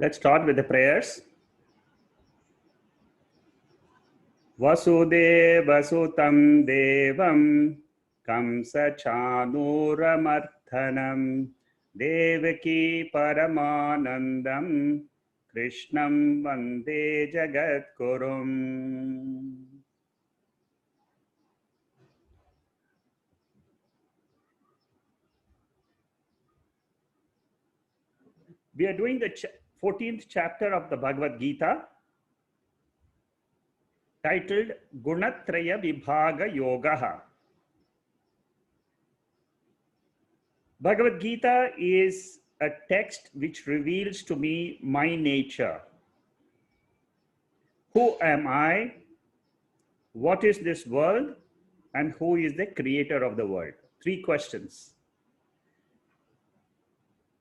Let's start with the prayers. Vasudeva Sutam Devam Kamsa Chanuramarthanam Devaki Paramanandam Krishnam Vande Jagatgurum. We are doing the 14th chapter of the Bhagavad Gita, titled Gunatraya Vibhaga Yogaha. Bhagavad Gita is a text which reveals to me my nature. Who am I? What is this world? And who is the creator of the world? 3 questions.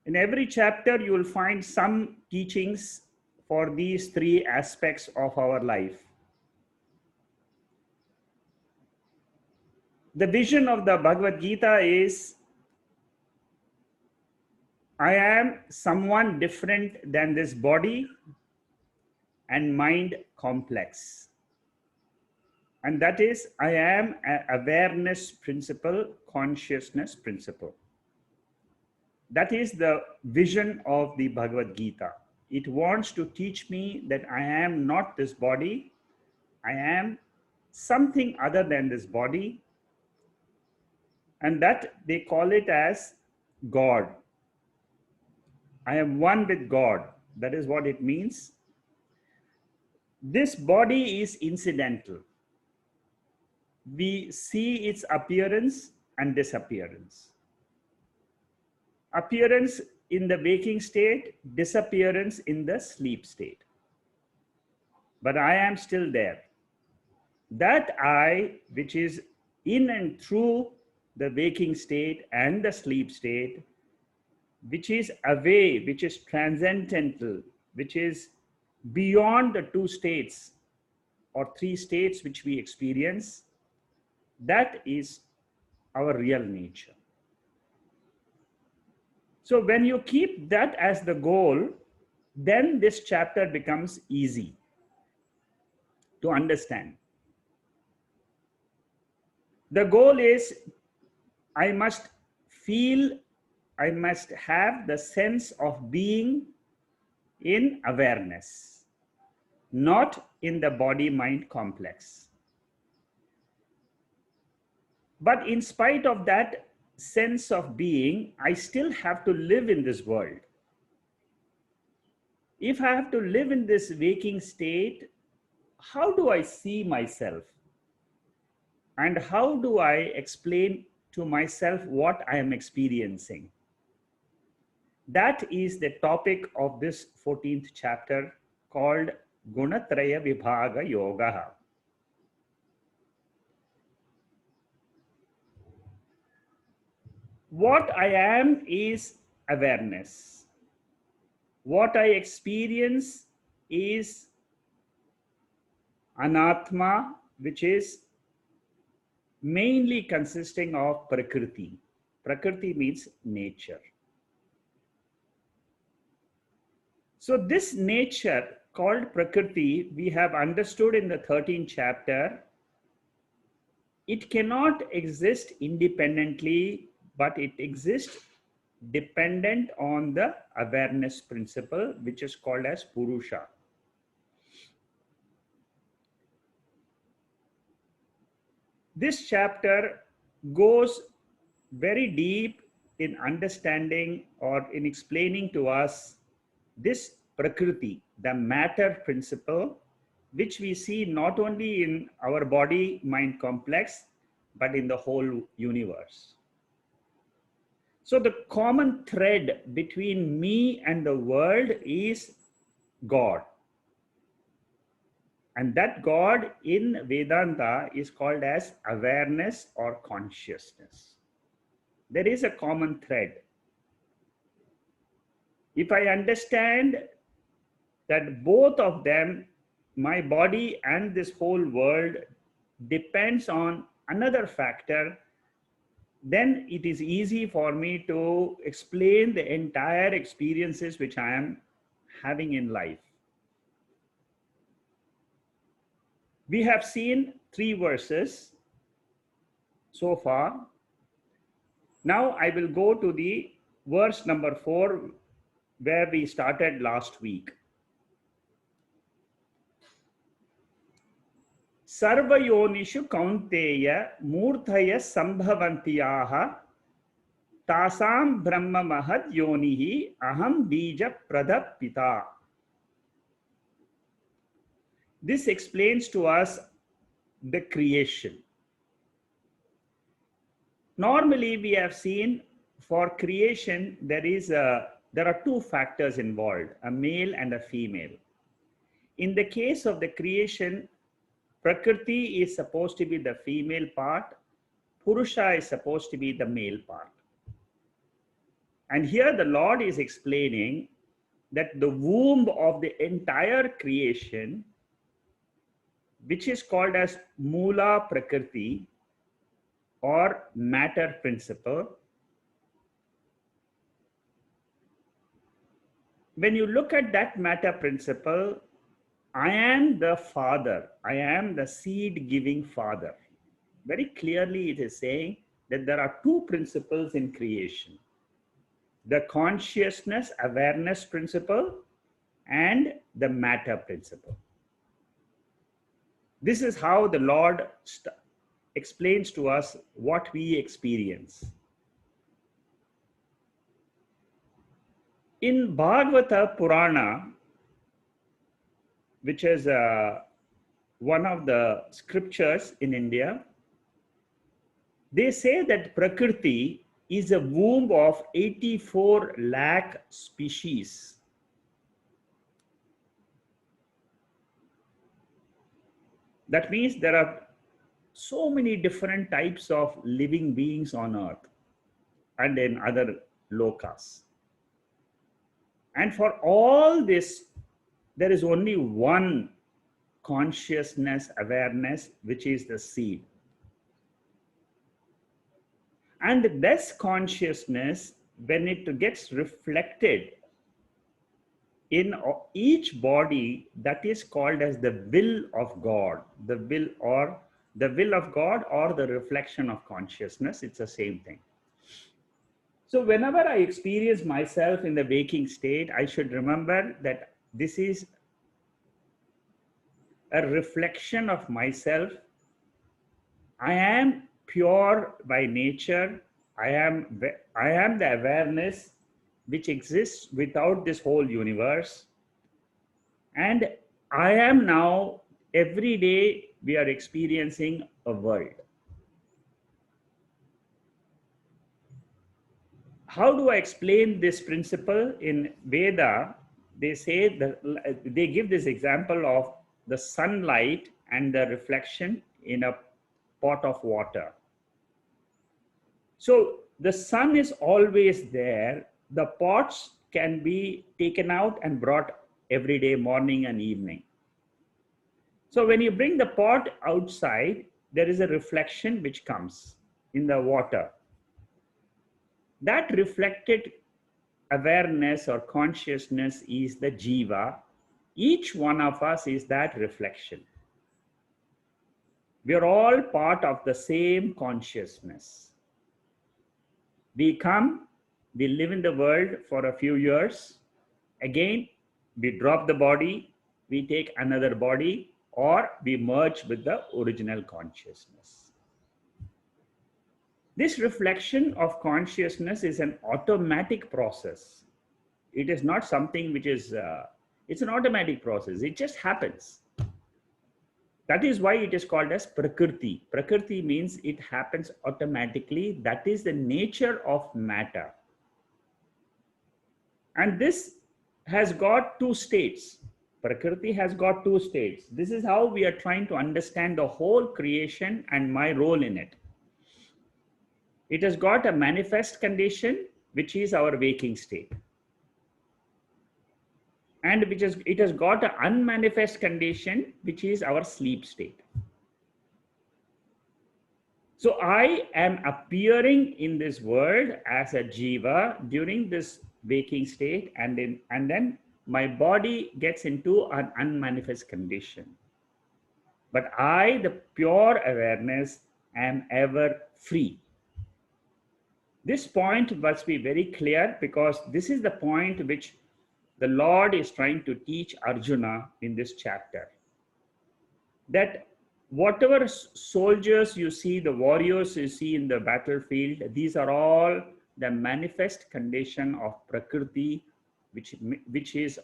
In every chapter, you will find some teachings for these 3 aspects of our life. The vision of the Bhagavad Gita is, I am someone different than this body and mind complex. And that is, I am an awareness principle, consciousness principle. That is the vision of the Bhagavad Gita. It wants to teach me that I am not this body. I am something other than this body. And that they call it as God. I am one with God. That is what it means. This body is incidental. We see its appearance and disappearance. Appearance in the waking state, disappearance in the sleep state. But I am still there. That I, which is in and through the waking state and the sleep state, which is away, which is transcendental, which is beyond the 2 states or 3 states which we experience, that is our real nature. So when you keep that as the goal, then this chapter becomes easy to understand. The goal is, I must feel, I must have the sense of being in awareness, not in the body-mind complex. But in spite of that sense of being, I still have to live in this world. If I have to live in this waking state, how do I see myself? And how do I explain to myself what I am experiencing? That is the topic of this 14th chapter, called Gunatraya Vibhaga Yogaha. What I am is awareness. What I experience is anatma, which is mainly consisting of prakriti. Prakriti means nature. So this nature called prakriti, we have understood in the 13th chapter, it cannot exist independently, but it exists dependent on the awareness principle, which is called as Purusha. This chapter goes very deep in understanding or in explaining to us this Prakriti, the matter principle, which we see not only in our body-mind complex, but in the whole universe. So the common thread between me and the world is God. And that God in Vedanta is called as awareness or consciousness. There is a common thread. If I understand that both of them, my body and this whole world, depends on another factor, then it is easy for me to explain the entire experiences which I am having in life. We have seen 3 verses so far. Now I will go to the verse number 4 where we started last week. Sarvayonishu kaunteya murthaya sambhavantiyaha tasam brahma mahad yonihi aham bija pradapita. This explains to us the creation. Normally, we have seen for creation, there are 2 factors involved, a male and a female. In the case of the creation, Prakriti is supposed to be the female part, Purusha is supposed to be the male part. And here the Lord is explaining that the womb of the entire creation, which is called as mula prakrti or matter principle, when you look at that matter principle, I am the father, I am the seed giving father. Very clearly it is saying that there are 2 principles in creation: the consciousness awareness principle and the matter principle. This is how the Lord explains to us what we experience. In Bhagavata Purana, which is one of the scriptures in India, they say that Prakriti is a womb of 84 lakh species. That means there are so many different types of living beings on earth and in other lokas. And for all this, there is only one consciousness, awareness, which is the seed. And this consciousness, when it gets reflected in each body, that is called as the will of God, the will of God or the reflection of consciousness. It's the same thing. So whenever I experience myself in the waking state, I should remember that this is a reflection of myself. I am pure by nature. I am the awareness which exists without this whole universe. And I am now, every day we are experiencing a world. How do I explain this principle? In Veda, they say that they give this example of the sunlight and the reflection in a pot of water. So the sun is always there. The pots can be taken out and brought every day, morning and evening. So when you bring the pot outside, there is a reflection which comes in the water. That reflected awareness or consciousness is the Jiva. Each one of us is that reflection. We are all part of the same consciousness. We come, we live in the world for a few years. Again, we drop the body, we take another body, or we merge with the original consciousness. This reflection of consciousness is an automatic process. It is not something which is, it's an automatic process. It just happens. That is why it is called as Prakriti. Prakriti means it happens automatically. That is the nature of matter. And this has got 2 states. Prakriti has got 2 states. This is how we are trying to understand the whole creation and my role in it. It has got a manifest condition, which is our waking state. And it has got an unmanifest condition, which is our sleep state. So I am appearing in this world as a Jiva during this waking state, and then my body gets into an unmanifest condition. But I, the pure awareness, am ever free. This point must be very clear, because this is the point which the Lord is trying to teach Arjuna in this chapter. That whatever soldiers you see, the warriors you see in the battlefield, these are all the manifest condition of Prakriti, which is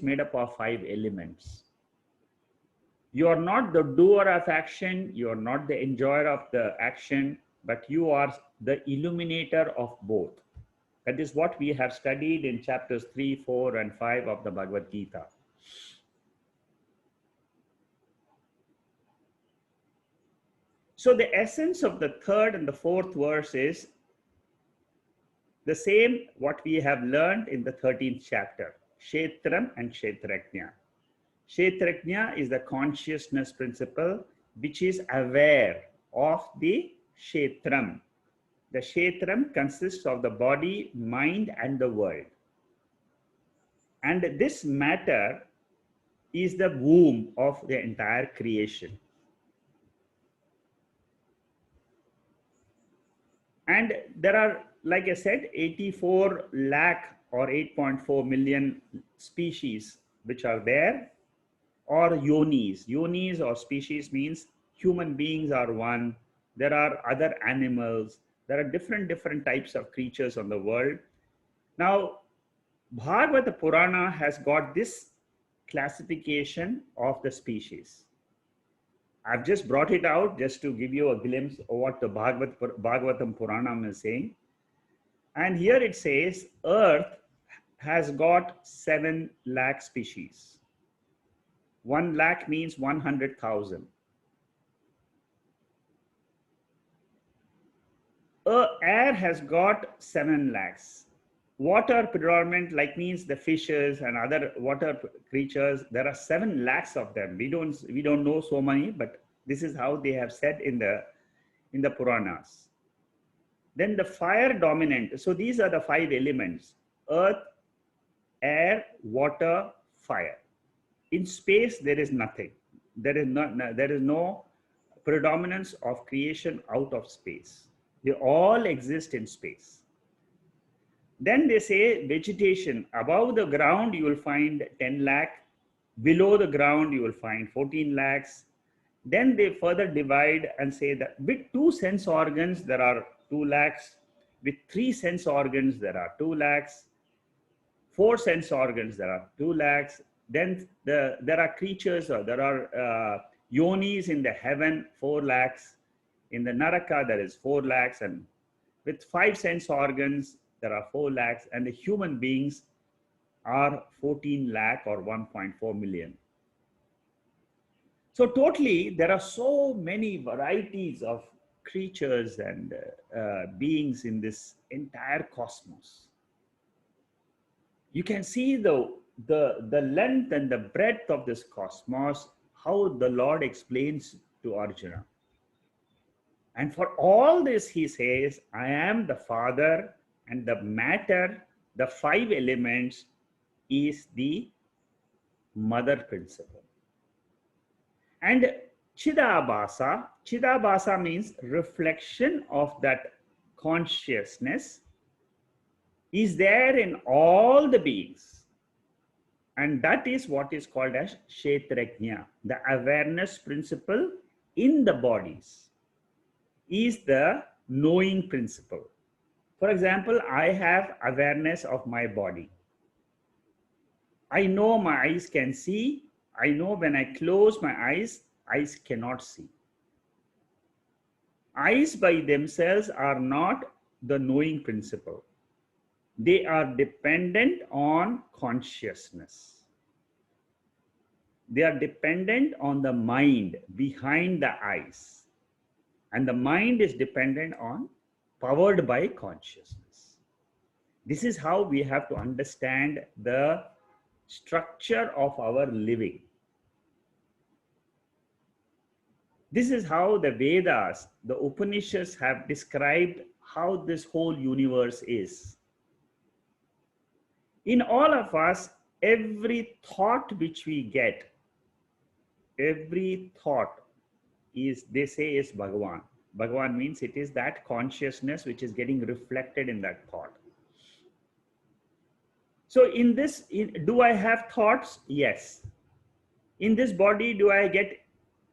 made up of 5 elements. You are not the doer of action, you are not the enjoyer of the action, but you are the illuminator of both. That is what we have studied in chapters 3, 4, and 5 of the Bhagavad Gita. So the essence of the 3rd and the 4th verse is the same what we have learned in the 13th chapter, Kshetram and Kshetrajna. Kshetrajna is the consciousness principle which is aware of the Kshetram. The Kshetram consists of the body, mind, and the world. And this matter is the womb of the entire creation. And there are, like I said, 84 lakh or 8.4 million species which are there, or yonis. Yonis or species means human beings are one. There are other animals. There are different types of creatures on the world. Now, Bhagavata Purana has got this classification of the species. I've just brought it out just to give you a glimpse of what the Bhagavatam Puranam is saying. And here it says, Earth has got 7 lakh species. 1 lakh means 100,000. Air has got 7 lakhs. Water predominant, like means the fishes and other water creatures, there are 7 lakhs of them. We don't know so many, but this is how they have said in the Puranas. Then the fire dominant. So these are the 5 elements: earth, air, water, fire. In space, there is nothing. There is no predominance of creation out of space. They all exist in space. Then they say vegetation. Above the ground, you will find 10 lakh. Below the ground, you will find 14 lakhs. Then they further divide and say that with 2 sense organs, there are 2 lakhs. With 3 sense organs, there are 2 lakhs. 4 sense organs, there are 2 lakhs. Then there are creatures, or there are yonis in the heaven, 4 lakhs. In the Naraka, there is 4 lakhs. And with 5 sense organs, there are 4 lakhs. And the human beings are 14 lakh or 1.4 million. So totally, there are so many varieties of creatures and beings in this entire cosmos. You can see the length and the breadth of this cosmos, how the Lord explains to Arjuna. And for all this, he says, I am the Father, and the matter, the 5 elements, is the mother principle. And Chidabhasa means reflection of that consciousness is there in all the beings. And that is what is called as Kshetrajna. The awareness principle in the bodies is the knowing principle. For example, I have awareness of my body. I know my eyes can see. I know when I close my eyes, eyes cannot see. Eyes by themselves are not the knowing principle. They are dependent on consciousness. They are dependent on the mind behind the eyes. And the mind is dependent on, powered by consciousness. This is how we have to understand the structure of our living. This is how the Vedas, the Upanishads have described how this whole universe is. In all of us, Every thought which we get, every thought is, they say, is Bhagavan. Bhagavan means it is that consciousness which is getting reflected in that thought. So in this, do I have thoughts? Yes. In this body, do I get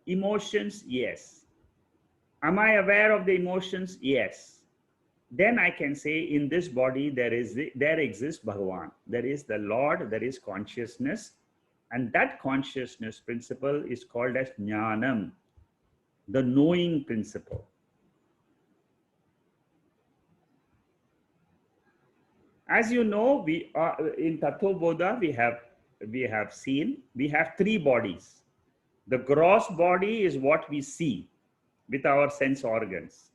emotions? Yes. Am I aware of the emotions? Yes. Then I can say in this body there exists Bhagavan. There is the Lord, there is consciousness, and that consciousness principle is called as nyanam, the knowing principle. As you know, we are in Tattva Bodha, we have seen we have three bodies. The gross body is what we see with our sense organs.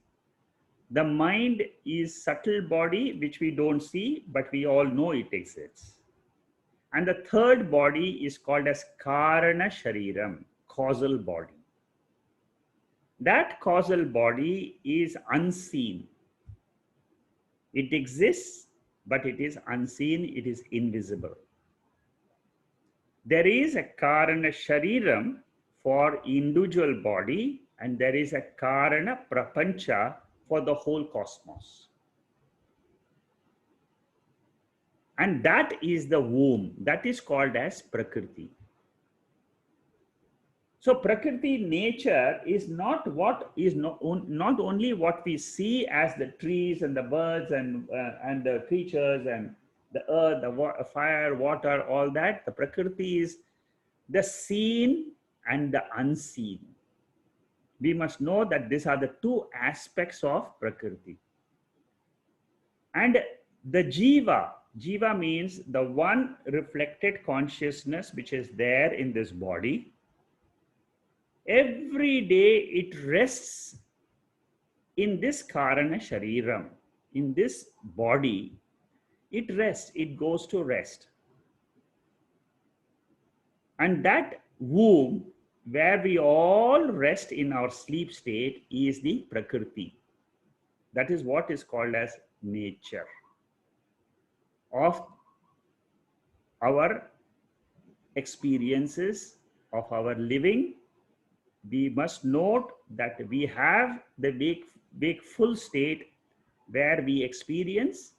The mind is subtle body which we don't see, but we all know it exists. And the third body is called as Karana Shariram, causal body. That causal body is unseen. It exists, but it is unseen, it is invisible. There is a Karana Shariram for individual body, and there is a Karana Prapancha for the whole cosmos. And that is the womb. That is called as Prakriti. So Prakriti nature is not what is not only what we see as the trees and the birds and the creatures and the earth, the fire, water, all that. The Prakriti is the seen and the unseen. We must know that these are the two aspects of Prakriti. And the Jiva means the one reflected consciousness which is there in this body. Every day it rests in this Karana Shariram, in this body. It rests, it goes to rest. And that womb where we all rest in our sleep state is the Prakriti. That is what is called as nature of our experiences, of our living. We must note that we have the wakeful state where we experience,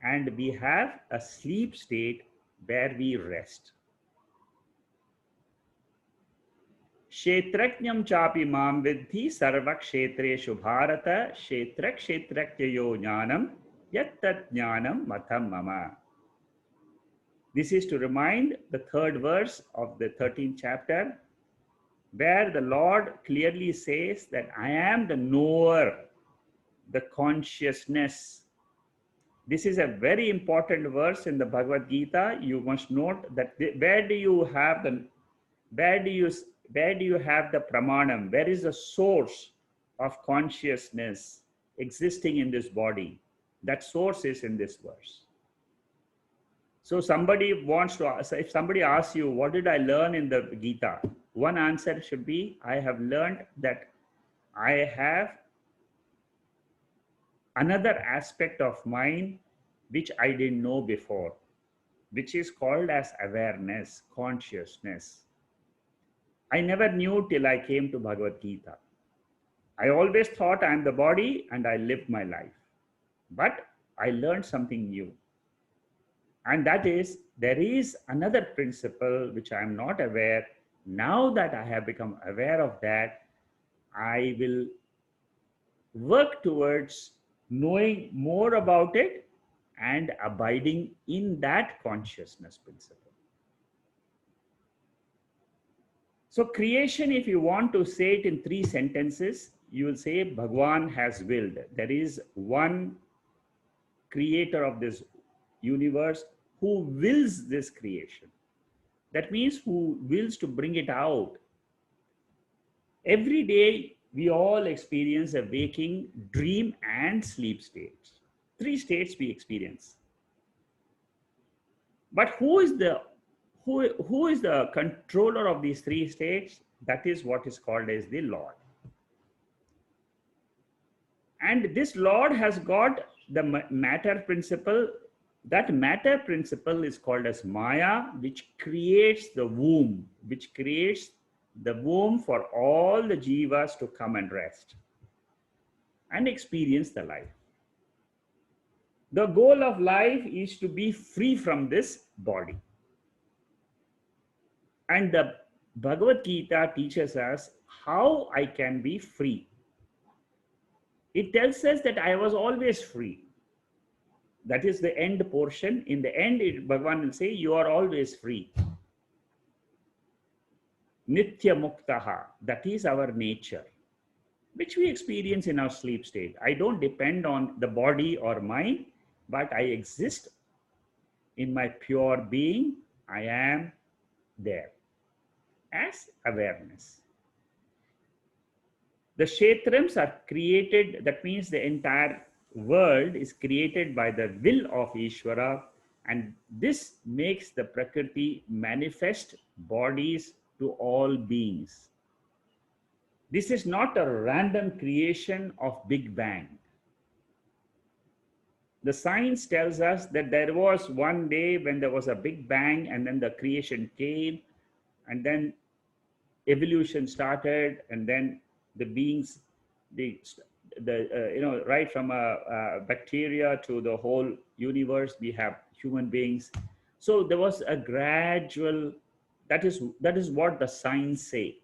and we have a sleep state where we rest. Kshetrajnam chapi mam vidhi sarva kshetreshu bharata kshetra kshetrakyayo jnanam yattat jnanam matam mama. This is to remind the third verse of the 13th chapter, where the Lord clearly says that I am the knower, the consciousness. This is a very important verse in the Bhagavad Gita. You must note that where do you have the pramanam? Where is the source of consciousness existing in this body? That source is in this verse. So somebody wants to ask, if somebody asks you, what did I learn in the Gita? One answer should be, I have learned that I have another aspect of mind which I didn't know before, which is called as awareness, consciousness. I never knew till I came to Bhagavad Gita. I always thought I am the body and I lived my life. But I learned something new. And that is, there is another principle which I am not aware. Now that I have become aware of that, I will work towards knowing more about it and abiding in that consciousness principle. So creation, if you want to say it in 3 sentences, you will say Bhagwan has willed. There is one creator of this universe who wills this creation. That means who wills to bring it out. Every day, we all experience a waking, dream, and sleep state. 3 states we experience. But who is the controller of these 3 states? That is what is called as the Lord. And this Lord has got the matter principle, That matter principle is called as Maya, which creates the womb, for all the jivas to come and rest and experience the life. The goal of life is to be free from this body. And the Bhagavad Gita teaches us how I can be free. It tells us that I was always free. That is the end portion. In the end, Bhagavan will say, you are always free. Nitya Muktaha, that is our nature, which we experience in our sleep state. I don't depend on the body or mind, but I exist in my pure being. I am there as awareness. The kshetrams are created, that means the entire world is created by the will of Ishvara, and this makes the Prakriti manifest bodies to all beings. This is not a random creation of Big Bang. The science tells us that there was one day when there was a Big Bang, and then the creation came, and then evolution started, and then the beings, right from a bacteria to the whole universe, we have human beings. So there was a gradual, that is what the science say.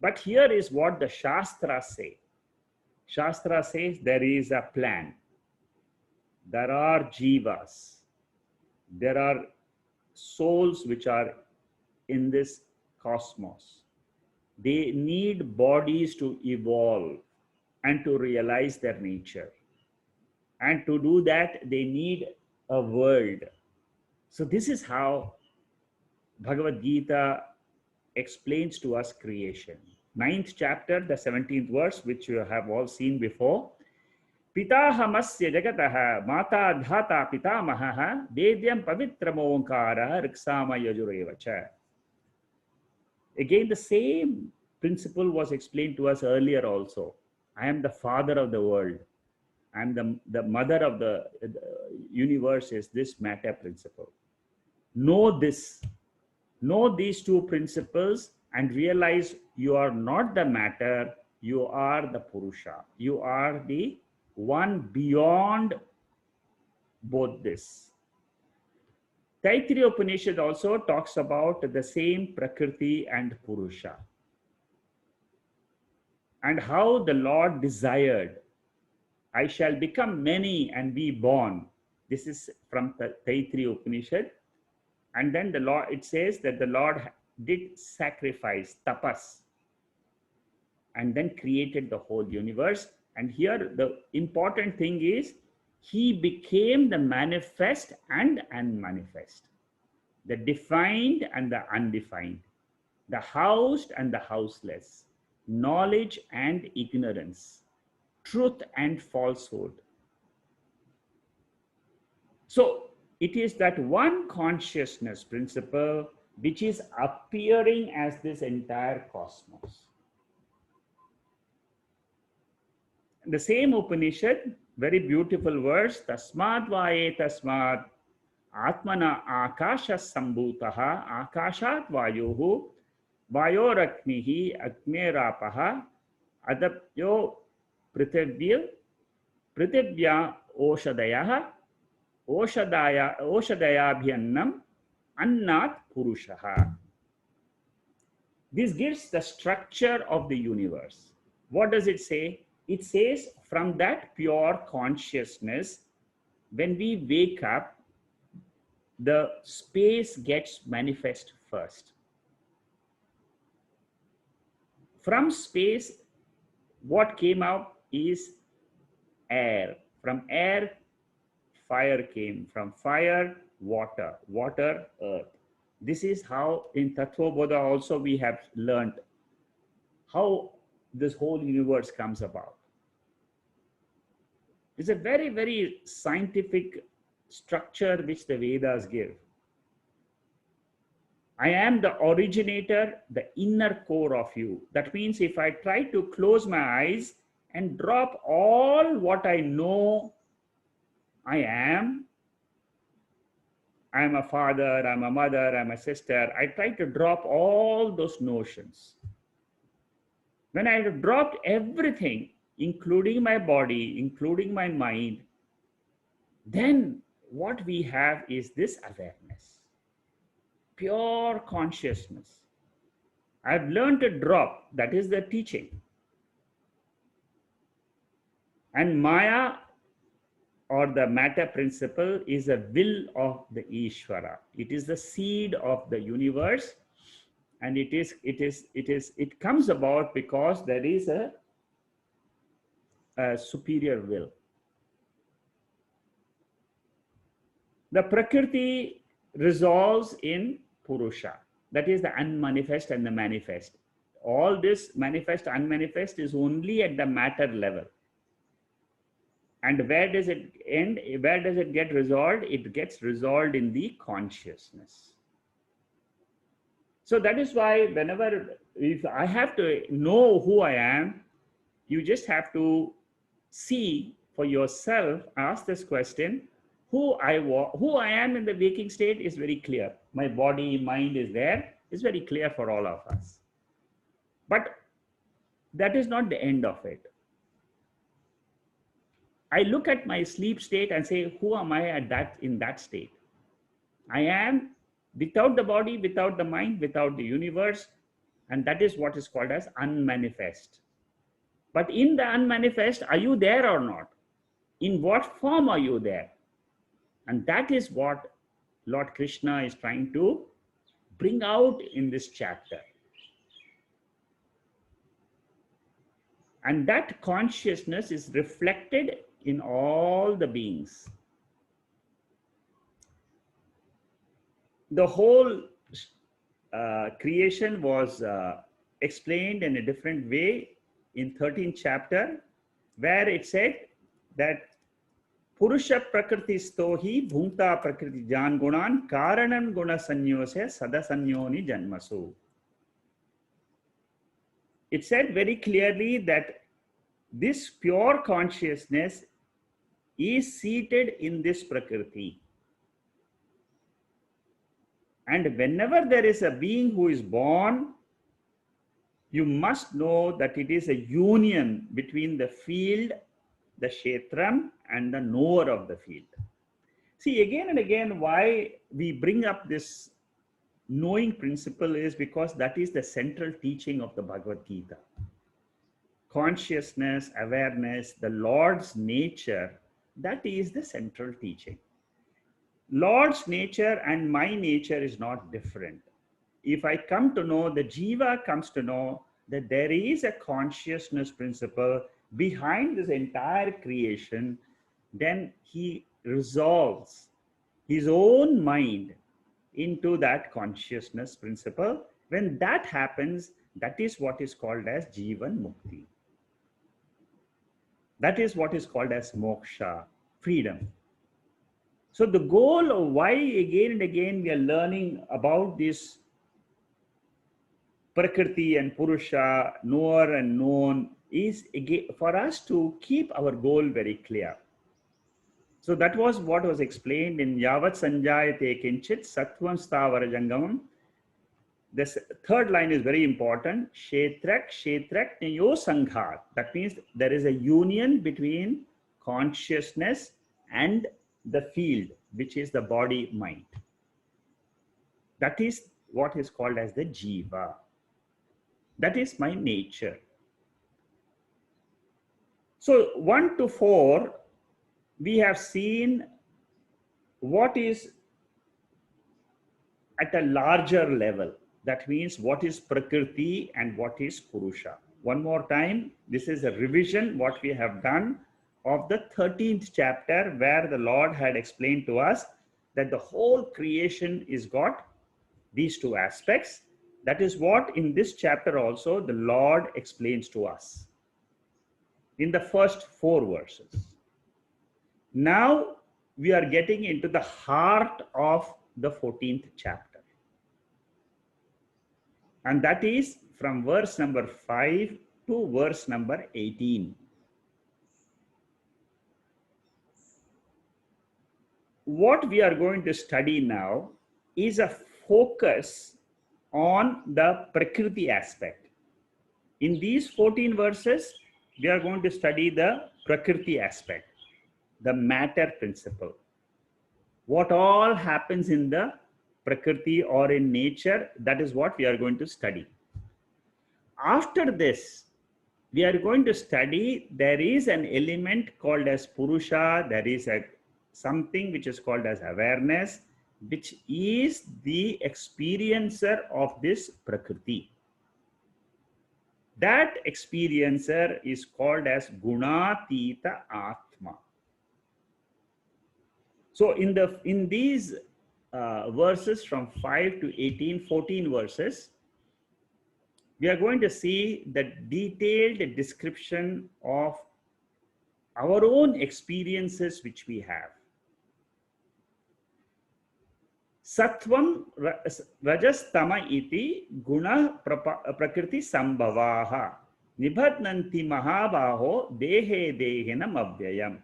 But here is what the Shastra say. Shastra says there is a plan. There are jivas. There are souls which are in this cosmos. They need bodies to evolve and to realize their nature. And to do that, they need a world. So this is how Bhagavad Gita explains to us creation. 9th chapter, the 17th verse, which you have all seen before. Pitahamasya jagataha mata dhata pitamaha vedyam pavitramonkara riksama yajurevacha. Again, the same principle was explained to us earlier also. I am the father of the world. I am the mother of the universe, is this matter principle. Know this. Know these two principles and realize you are not the matter, you are the Purusha. You are the one beyond both this. Taittiriya Upanishad also talks about the same Prakriti and Purusha, and how the Lord desired, I shall become many and be born. This is from the Taittiriya Upanishad. And then the Lord, it says that the Lord did sacrifice, tapas, and then created the whole universe. And here the important thing is, he became the manifest and unmanifest, the defined and the undefined, the housed and the houseless, knowledge and ignorance, truth and falsehood. So it is that one consciousness principle which is appearing as this entire cosmos. The same Upanishad, very beautiful verse, tasmad vaye tasmad atmana akasha sambhutaha akashat vayuhu vayoraknihi agnerapaha adapyo prithivya oshadayaha oshadayabhyannam annat purushaha. This gives the structure of the universe. What does it say? It says from that pure consciousness, when we wake up, the space gets manifest first. From space, what came out is air. From air, fire came. From fire, water. Water, earth. This is how in Tattva Bodha also we have learned how this whole universe comes about. It's a very, very scientific structure which the Vedas give. I am the originator, the inner core of you. That means if I try to close my eyes and drop all what I know I am, I'm a father, I'm a mother, I'm a sister. I try to drop all those notions. When I have dropped everything, including my body, including my mind, then what we have is this awareness, pure consciousness. I've learned to drop, that is the teaching. And Maya, or the matter principle, is a will of the Ishvara. It is the seed of the universe, and it comes about because there is a superior will. The Prakriti resolves in Purusha. That is the unmanifest and the manifest. All this manifest, unmanifest is only at the matter level. And where does it end? Where does it get resolved? It gets resolved in the consciousness. So that is why whenever, if I have to know who I am, you just have to see for yourself, ask this question, who I am in the waking state is very clear. My body, mind is there, is very clear for all of us. But that is not the end of it. I look at my sleep state and say, who am I in that state? I am without the body, without the mind, without the universe, and that is what is called as unmanifest. But in the unmanifest, are you there or not? In what form are you there? And that is what Lord Krishna is trying to bring out in this chapter. And that consciousness is reflected in all the beings. The whole creation was explained in a different way in 13th chapter, where it said that Purusha prakriti stohi bhunta prakriti jan gunan karanam guna sanyose sadasanyoni janmasu. It said very clearly that this pure consciousness is seated in this prakriti. And whenever there is a being who is born, you must know that it is a union between the field, the kshetram, and the knower of the field. See, again and again, why we bring up this knowing principle is because that is the central teaching of the Bhagavad Gita. Consciousness, awareness, the Lord's nature, that is the central teaching. Lord's nature and my nature is not different. If I come to know, the Jiva comes to know that there is a consciousness principle behind this entire creation, then he resolves his own mind into that consciousness principle. When that happens, that is what is called as Jivan Mukti. That is what is called as moksha, freedom. So the goal of why again and again we are learning about this Prakriti and Purusha, knower and known, is again for us to keep our goal very clear. So that was what was explained in Yavat Sanjayate Kinchit Sattvam Sthavara Jangamam. This third line is very important. Kshetrak Nyo Sanghat. That means there is a union between consciousness and the field, which is the body mind. That is what is called as the Jiva. That is my nature. So 1 to 4, we have seen what is at a larger level. That means what is Prakriti and what is Purusha. One more time, this is a revision what we have done of the 13th chapter, where the Lord had explained to us that the whole creation is got these two aspects. That is what in this chapter also the Lord explains to us in the first 4 verses. Now we are getting into the heart of the 14th chapter. And that is from verse number 5 to verse number 18. what we are going to study now is a focus on the Prakriti aspect. In these 14 verses, we are going to study the Prakriti aspect, the matter principle. What all happens in the Prakriti or in nature, that is what we are going to study. After this, we are going to study, there is an element called as Purusha, there is something which is called as awareness, which is the experiencer of this Prakriti. That experiencer is called as Gunatita Atma. So in these verses from 5 to 18, 14 verses, we are going to see the detailed description of our own experiences which we have. Sattvam rajas tama iti guna prakriti sambhavaha nibhatnanti mahabaho dehe dehinam avyayam.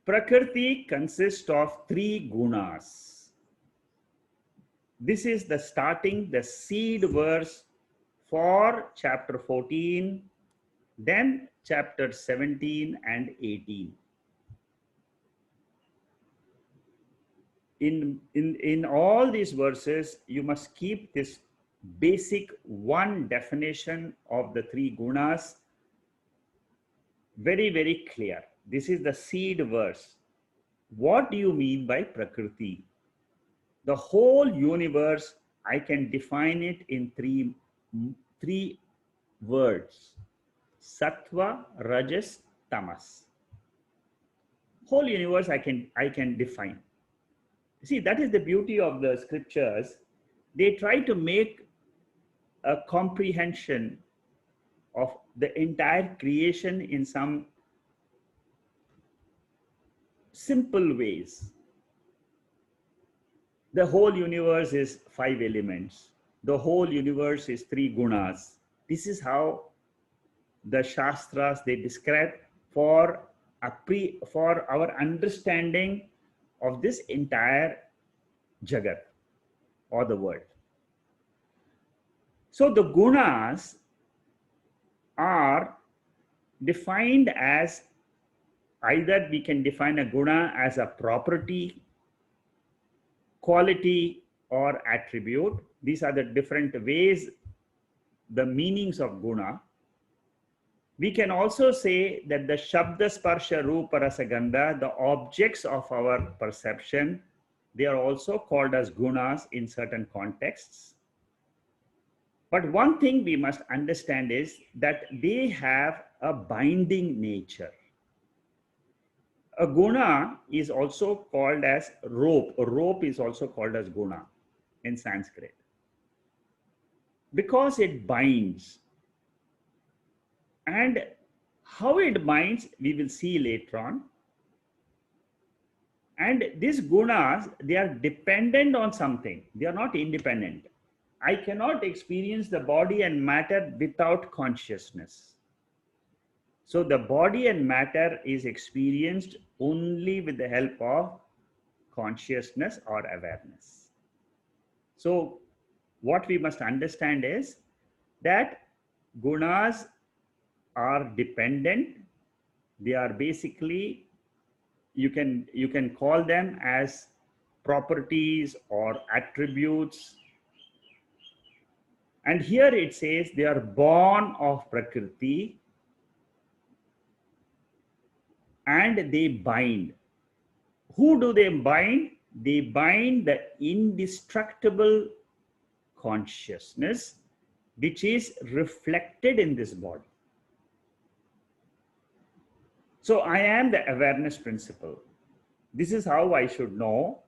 Prakriti consists of 3 gunas. This is the starting, the seed verse for chapter 14, then chapter 17 and 18. In all these verses, you must keep this basic one definition of the 3 gunas very, very clear. This is the seed verse. What do you mean by Prakriti? The whole universe, I can define it in three words: Sattva, Rajas, Tamas. Whole universe I can define. See, that is the beauty of the scriptures. They try to make a comprehension of the entire creation in some simple ways. The whole universe is 5 elements. The whole universe is 3 gunas. This is how the Shastras, they describe for our understanding of this entire Jagat or the world. So the gunas are defined as, either we can define a guna as a property, quality, or attribute. These are the different ways, the meanings of guna. We can also say that the Shabda, Sparsha, Rupa, Rasa, Gandha, the objects of our perception, they are also called as gunas in certain contexts. But one thing we must understand is that they have a binding nature. A guna is also called as rope. A rope is also called as guna in Sanskrit, because it binds. And how it binds, we will see later on. And these gunas, they are dependent on something. They are not independent. I cannot experience the body and matter without consciousness. So the body and matter is experienced only with the help of consciousness or awareness. So what we must understand is that gunas are dependent. They are basically, you can call them as properties or attributes. And here it says they are born of Prakriti and they bind. Who do they bind? They bind the indestructible consciousness which is reflected in this body. So I am the awareness principle. This is how I should know.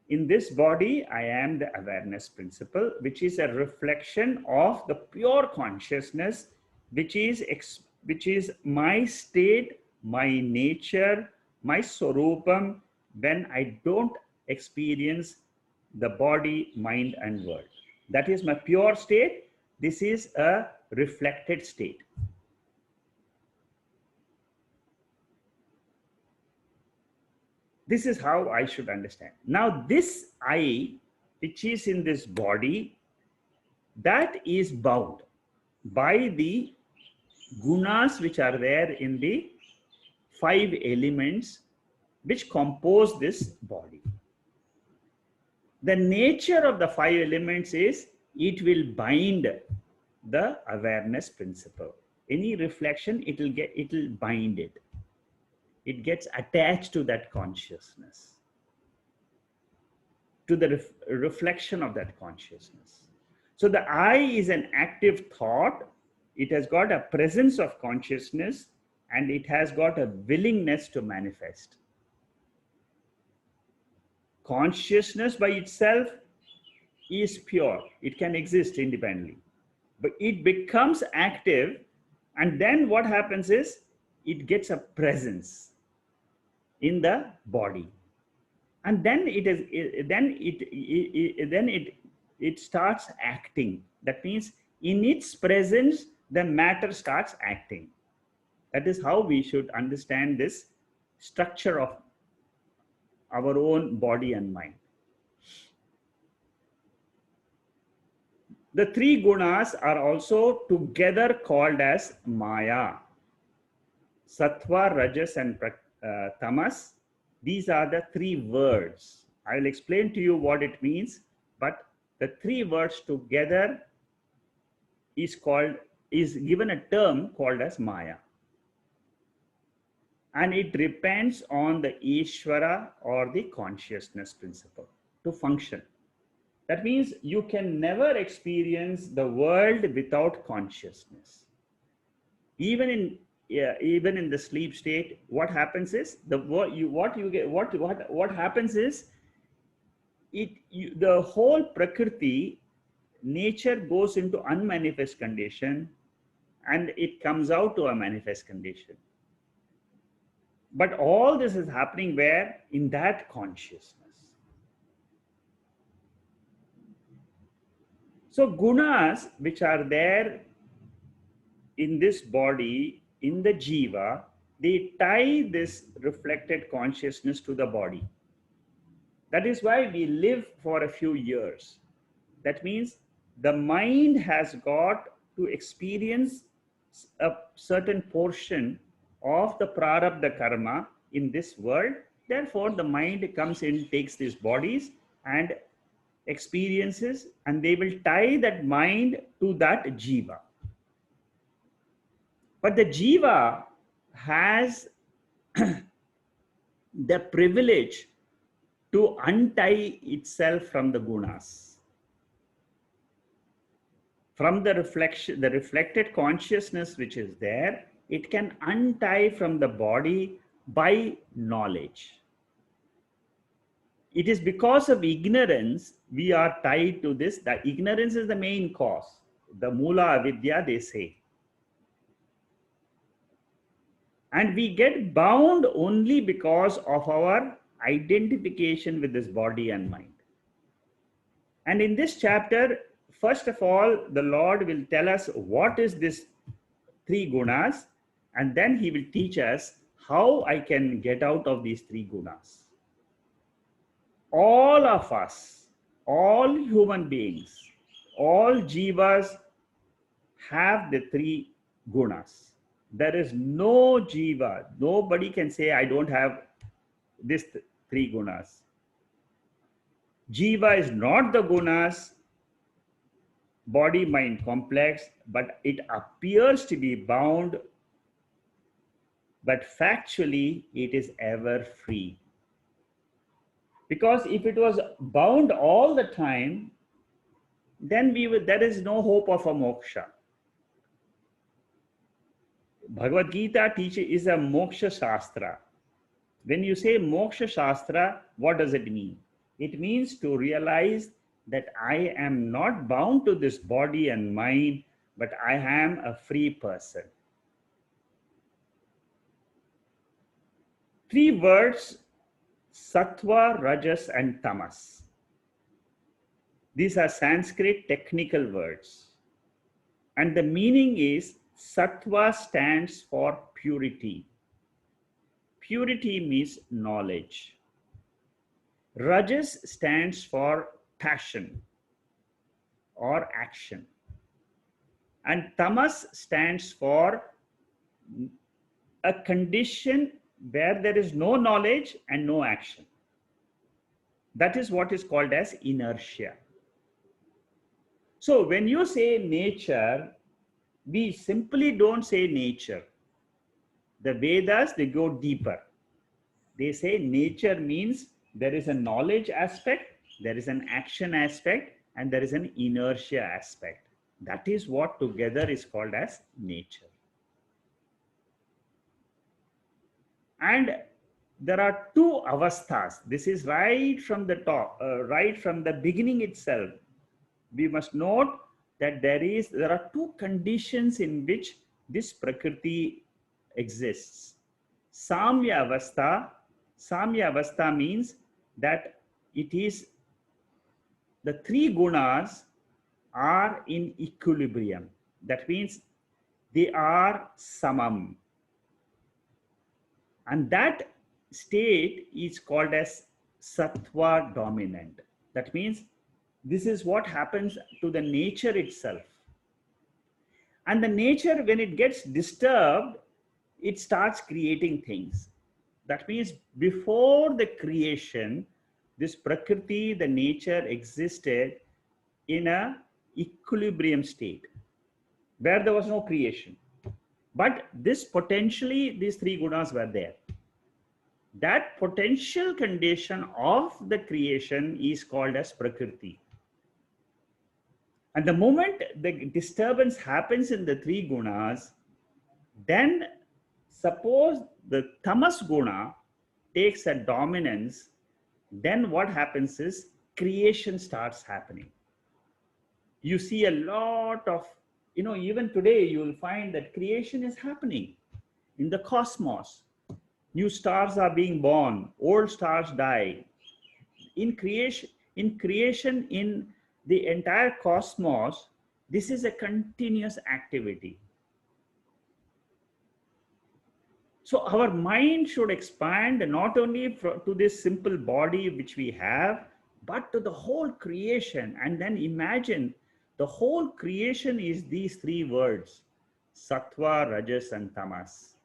In this body, I am the awareness principle, which is a reflection of the pure consciousness, which is my state, my nature, my swarupam, when I don't experience the body, mind, and world. That is my pure state. This is a reflected state. This is how I should understand. Now, this I, which is in this body, that is bound by the gunas which are there in the 5 elements which compose this body. The nature of the 5 elements is it will bind the awareness principle. Any reflection, it will bind it. It gets attached to that consciousness, to the reflection of that consciousness. So the I is an active thought. It has got a presence of consciousness and it has got a willingness to manifest. Consciousness by itself is pure. It can exist independently. But it becomes active, and then what happens is it gets a presence in the body. And then it starts acting. That means in its presence, the matter starts acting. That is how we should understand this structure of our own body and mind. The 3 gunas are also together called as Maya. Sattva, Rajas and Tamas. These are the 3 words. I will explain to you what it means, but the 3 words together is given a term called as Maya. And it depends on the Ishvara or the consciousness principle to function. That means you can never experience the world without consciousness. Even in the sleep state, what happens is the whole Prakriti, nature goes into unmanifest condition and it comes out to a manifest condition. But all this is happening where? In that consciousness. So gunas which are there in this body, in the jiva, they tie this reflected consciousness to the body. That is why we live for a few years. That means the mind has got to experience a certain portion of the prarabdha karma in this world. Therefore, the mind comes in, takes these bodies and experiences, and they will tie that mind to that jiva. But the jiva has the privilege to untie itself from the gunas. From the reflected consciousness which is there, it can untie from the body by knowledge. It is because of ignorance we are tied to this. That ignorance is the main cause. The mula avidya, they say. And we get bound only because of our identification with this body and mind. And in this chapter, first of all, the Lord will tell us what is this 3 gunas, and then he will teach us how I can get out of these 3 gunas. All of us, all human beings, all jivas have the 3 gunas. There is no jiva, nobody can say I don't have this 3 gunas. Jiva is not the gunas, body mind complex, but it appears to be bound, but factually it is ever free. Because if it was bound all the time, then there is no hope of a moksha. Bhagavad Gita is a moksha shastra. When you say moksha shastra, what does it mean? It means to realize that I am not bound to this body and mind, but I am a free person. 3 words: Sattva, Rajas and Tamas. These are Sanskrit technical words. And the meaning is Sattva stands for purity. Purity means knowledge. Rajas stands for passion or action. And tamas stands for a condition where there is no knowledge and no action. That is what is called as inertia. So when you say nature, we simply don't say nature. The Vedas, they go deeper. They say nature means there is a knowledge aspect, there is an action aspect, and there is an inertia aspect. That is what together is called as nature. And there are two avasthas. This is right from the top, right from the beginning itself. We must note that there are two conditions in which this prakriti exists. Samya avastha means that it is the three gunas are in equilibrium. That means they are samam. And that state is called as sattva dominant. That means this is what happens to the nature itself. And the nature, when it gets disturbed, it starts creating things. That means before the creation, this prakriti, the nature, existed in a equilibrium state where there was no creation. But this potentially, these three gunas were there. That potential condition of the creation is called as prakriti. And the moment the disturbance happens in the three gunas, then suppose the tamas guna takes a dominance, then what happens is creation starts happening. You see a lot of, even today you will find that creation is happening in the cosmos. New stars are being born, old stars die. In creation, in the entire cosmos, this is a continuous activity. So our mind should expand not only to this simple body which we have, but to the whole creation. And then imagine the whole creation is these three words: sattva, rajas, and tamas.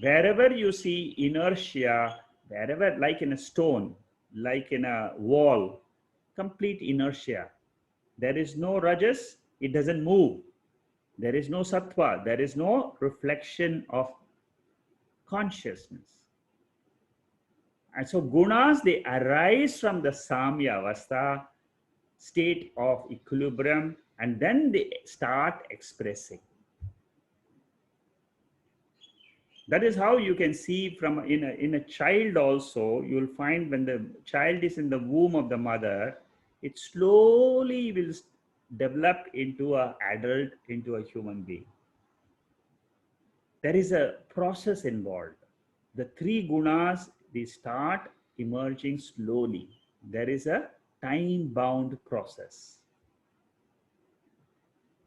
Wherever you see inertia, wherever, like in a stone, like in a wall, complete inertia. There is no rajas, it doesn't move. There is no sattva, there is no reflection of consciousness. And so gunas, they arise from the samya avastha, state of equilibrium, and then they start expressing. That is how you can see from in a child also. You will find when the child is in the womb of the mother, it slowly will develop into an adult, into a human being. There is a process involved. The three gunas, they start emerging slowly. There is a time-bound process.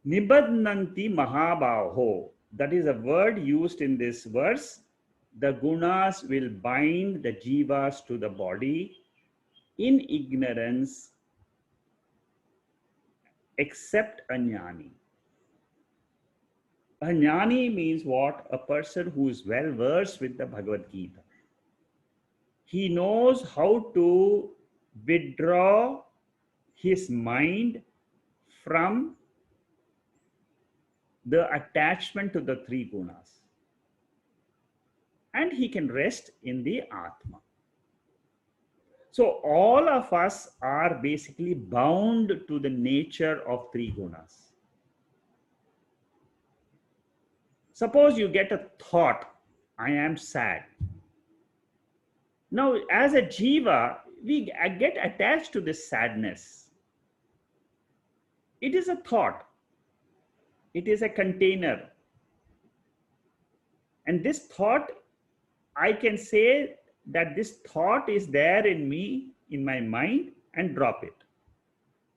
Nibadnanti mahabaho. That is a word used in this verse. The gunas will bind the jivas to the body in ignorance, except a jnani. A jnani means what? A person who is well versed with the Bhagavad Gita. He knows how to withdraw his mind from the attachment to the three gunas. And he can rest in the atma. So all of us are basically bound to the nature of three gunas. Suppose you get a thought, I am sad. Now, as a jiva, we get attached to this sadness. It is a thought. It is a container. And this thought, I can say that this thought is there in me, in my mind, and drop it.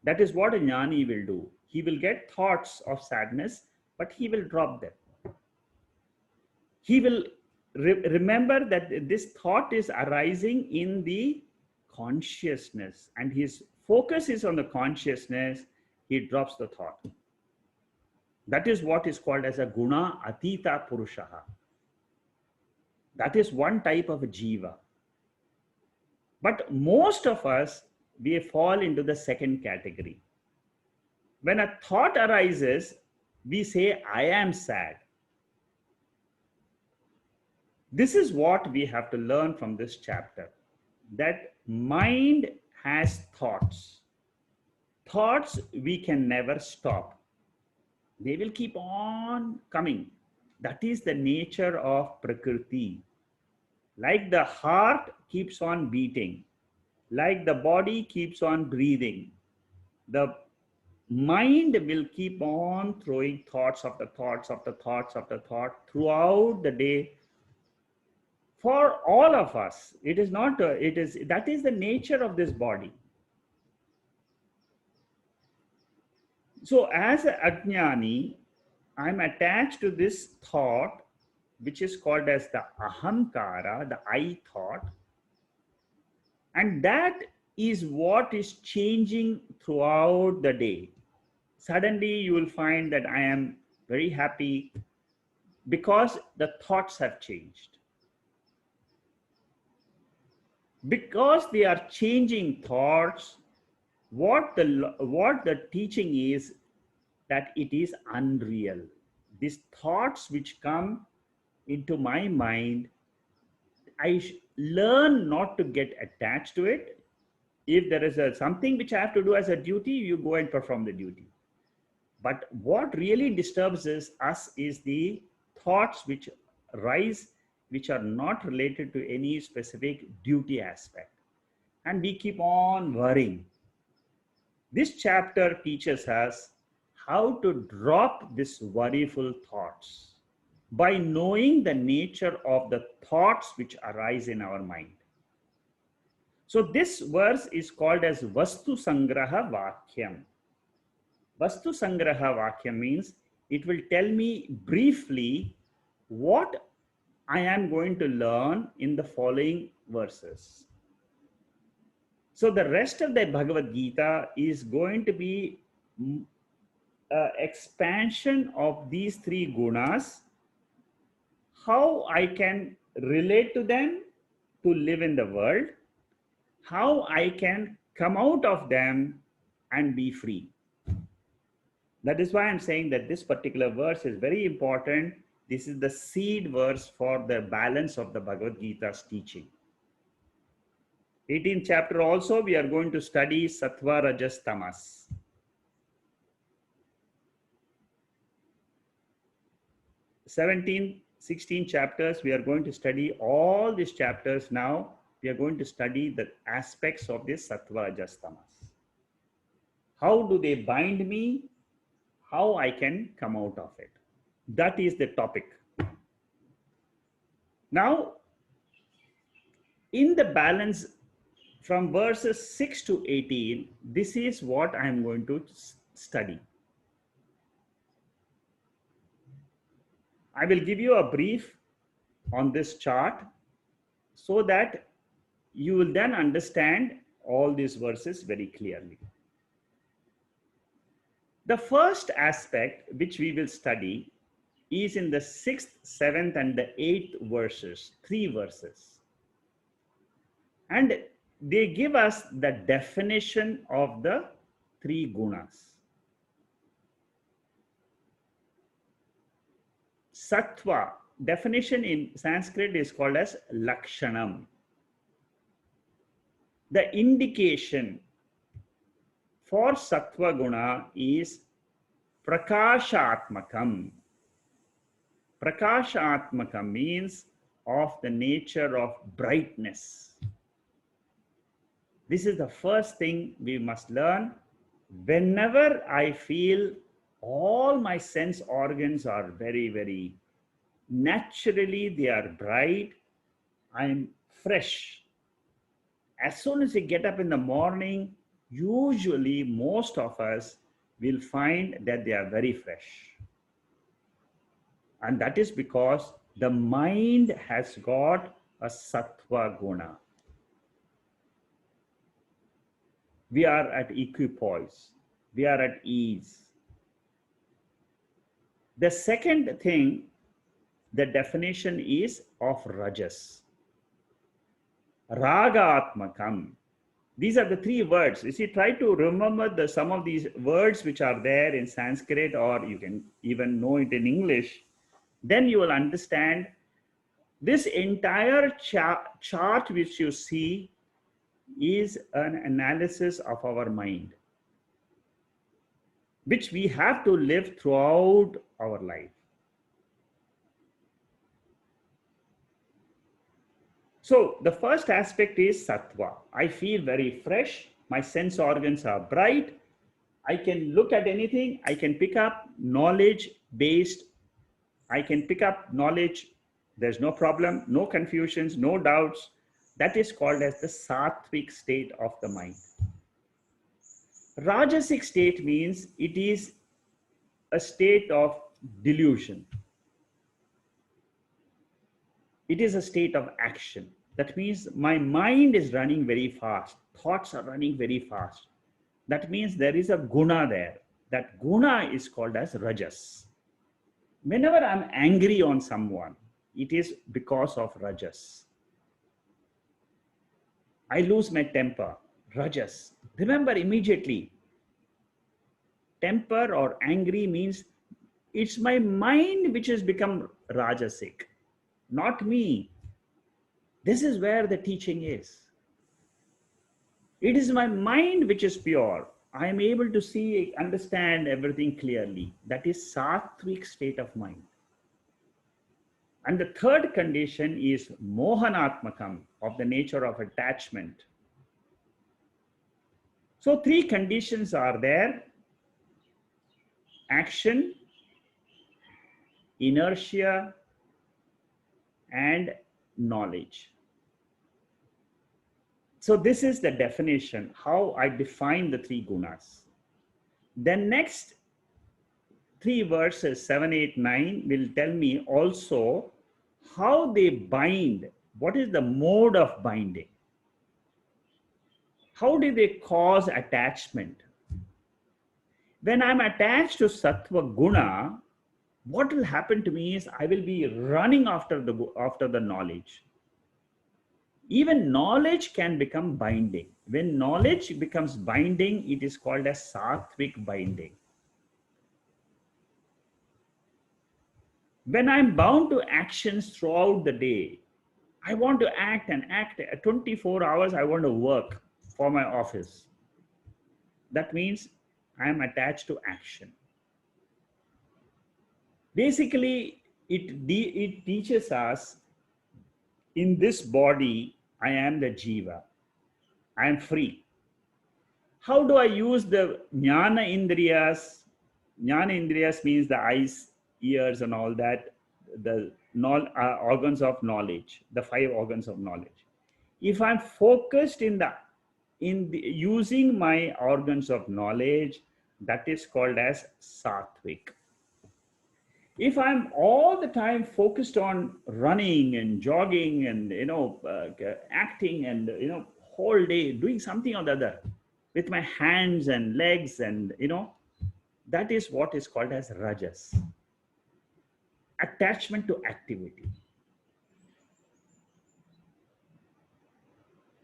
That is what a jnani will do. He will get thoughts of sadness, but he will drop them. He will remember that this thought is arising in the consciousness and his focus is on the consciousness, he drops the thought. That is what is called as a guna atita purushaha. That is one type of a jiva. But most of us, we fall into the second category. When a thought arises, we say, I am sad. This is what we have to learn from this chapter, that mind has thoughts. Thoughts we can never stop. They will keep on coming. That is the nature of Prakriti. Like the heart keeps on beating, like the body keeps on breathing, the mind will keep on throwing thoughts of the thoughts of the thoughts of the thought throughout the day. For all of us, it is not, that is the nature of this body. So as an ajnani, I'm attached to this thought, which is called as the ahamkara, the I thought. And that is what is changing throughout the day. Suddenly you will find that I am very happy because the thoughts have changed. Because they are changing thoughts, what the teaching is that it is unreal. These thoughts which come into my mind, I learn not to get attached to it. If there is something which I have to do as a duty, you go and perform the duty. But what really disturbs us is the thoughts which rise, which are not related to any specific duty aspect. And we keep on worrying. This chapter teaches us how to drop these worryful thoughts by knowing the nature of the thoughts which arise in our mind. So this verse is called as Vastu Sangraha Vakyam. Vastu Sangraha Vakyam means it will tell me briefly what I am going to learn in the following verses. So the rest of the Bhagavad Gita is going to be expansion of these three gunas, how I can relate to them to live in the world, how I can come out of them and be free. That is why I'm saying that this particular verse is very important. This is the seed verse for the balance of the Bhagavad Gita's teaching. 18th chapter also, we are going to study Sattva, Rajas, Tamas. 17, 16 chapters, we are going to study all these chapters now. We are going to study the aspects of this Sattva, Rajas, Tamas. How do they bind me? How I can come out of it. That is the topic. Now, in the balance from verses 6 to 18, this is what I am going to study. I will give you a brief on this chart so that you will then understand all these verses very clearly. The first aspect which we will study is in the 6th, 7th, and the 8th verses, 3 verses. And they give us the definition of the 3 gunas. Sattva, definition in Sanskrit is called as lakshanam. The indication for Sattva guna is prakashatmakam. Prakashatmakam means of the nature of brightness. This is the first thing we must learn. Whenever I feel all my sense organs are very, very naturally, they are bright, I'm fresh. As soon as we get up in the morning, usually most of us will find that they are very fresh. And that is because the mind has got a Sattva guna. We are at equipoise. We are at ease. The second thing, the definition is of rajas. Raga atmakam. These are the three words. You see, try to remember some of these words which are there in Sanskrit, or you can even know it in English. Then you will understand this entire chart which you see is an analysis of our mind, which we have to live throughout our life. So the first aspect is sattva. I feel very fresh. My sense organs are bright. I can look at anything. I can pick up knowledge based. I can pick up knowledge. There's no problem, no confusions, no doubts. That is called as the sattvic state of the mind. Rajasic state means it is a state of delusion. It is a state of action. That means my mind is running very fast. Thoughts are running very fast. That means there is a guna there. That guna is called as rajas. Whenever I'm angry on someone, it is because of rajas. I lose my temper, rajas. Remember immediately, temper or angry means it's my mind which has become rajasic, not me. This is where the teaching is. It is my mind which is pure. I am able to see, understand everything clearly. That is sattvic state of mind. And the third condition is mohanatmakam, of the nature of attachment. So three conditions are there: action, inertia, and knowledge. So this is the definition, how I define the three gunas. Then next three verses, 7, 8, 9, will tell me also how they bind. What is the mode of binding? How do they cause attachment? When I'm attached to sattva guna, what will happen to me is I will be running after the knowledge. Even knowledge can become binding. When knowledge becomes binding, it is called as sattvic binding. When I'm bound to actions throughout the day, I want to act and act. 24 hours, I want to work for my office. That means I am attached to action. Basically, it teaches us, in this body, I am the Jiva. I am free. How do I use the jnana indriyas? Jnana indriyas means the eyes, ears, and all that, the organs of knowledge, the 5 organs of knowledge. If I'm focused in using my organs of knowledge, that is called as sattvic. If I'm all the time focused on running and jogging and acting and whole day doing something or the other with my hands and legs and that is what is called as rajas. Attachment to activity.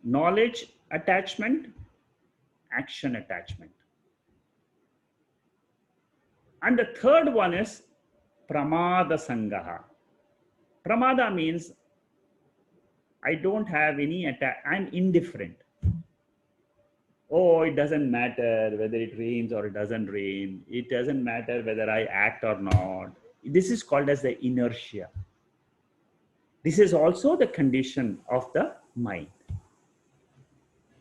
Knowledge attachment, action attachment. And the third one is pramada sangaha. Pramada means I don't have any I'm indifferent. Oh, it doesn't matter whether it rains or it doesn't rain. It doesn't matter whether I act or not. This is called as the inertia. This is also the condition of the mind.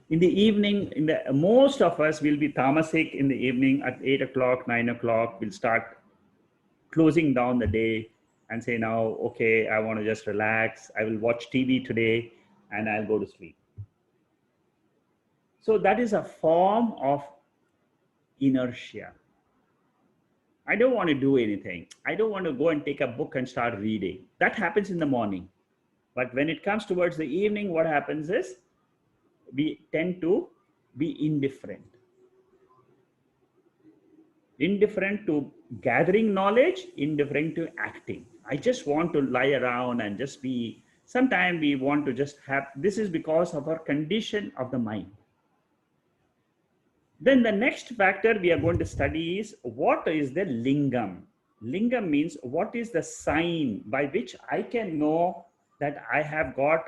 In the evening, most of us will be tamasic in the evening at 8 o'clock, 9 o'clock. We'll start closing down the day and say, now, okay, I want to just relax. I will watch TV today and I'll go to sleep. So that is a form of inertia. I don't want to do anything. I don't want to go and take a book and start reading. That happens in the morning. But when it comes towards the evening, what happens is we tend to be indifferent. Indifferent to gathering knowledge, indifferent to acting. I just want to lie around and just be, sometimes we want to just have, this is because of our condition of the mind. Then the next factor we are going to study is what is the lingam. Lingam means what is the sign by which I can know that I have got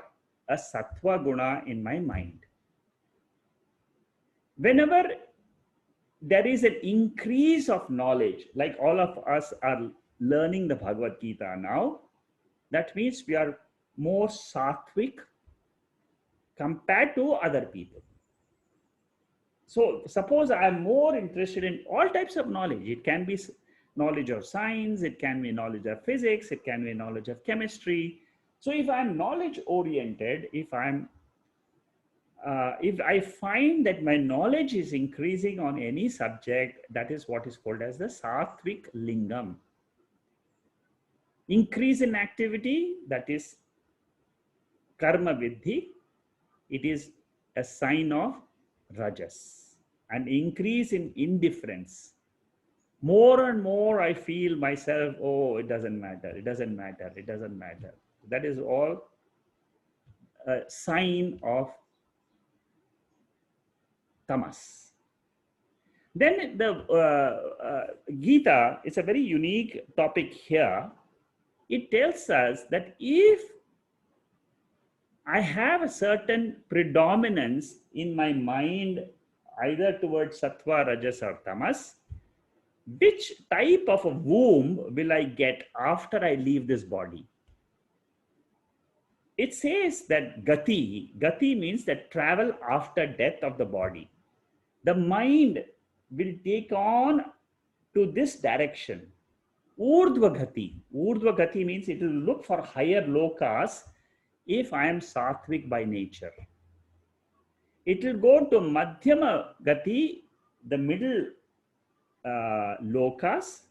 a sattva guna in my mind. Whenever there is an increase of knowledge, like all of us are learning the Bhagavad Gita now, that means we are more sattvic compared to other people. So suppose I am more interested in all types of knowledge. It can be knowledge of science, it can be knowledge of physics, it can be knowledge of chemistry. So if I'm knowledge oriented, if I find that my knowledge is increasing on any subject, that is what is called as the sattvic lingam. Increase in activity, that is karma vidhi, it is a sign of rajas. An increase in indifference. More and more I feel myself, oh, it doesn't matter, it doesn't matter, it doesn't matter. That is all a sign of tamas. Then the Gita, it's a very unique topic here. It tells us that if I have a certain predominance in my mind, either towards sattva, rajas or tamas, which type of a womb will I get after I leave this body? It says that gati means that travel after death of the body. The mind will take on to this direction. Urdhva gati means it will look for higher lokas if I am sattvic by nature. It will go to madhyama gati, the middle lokas.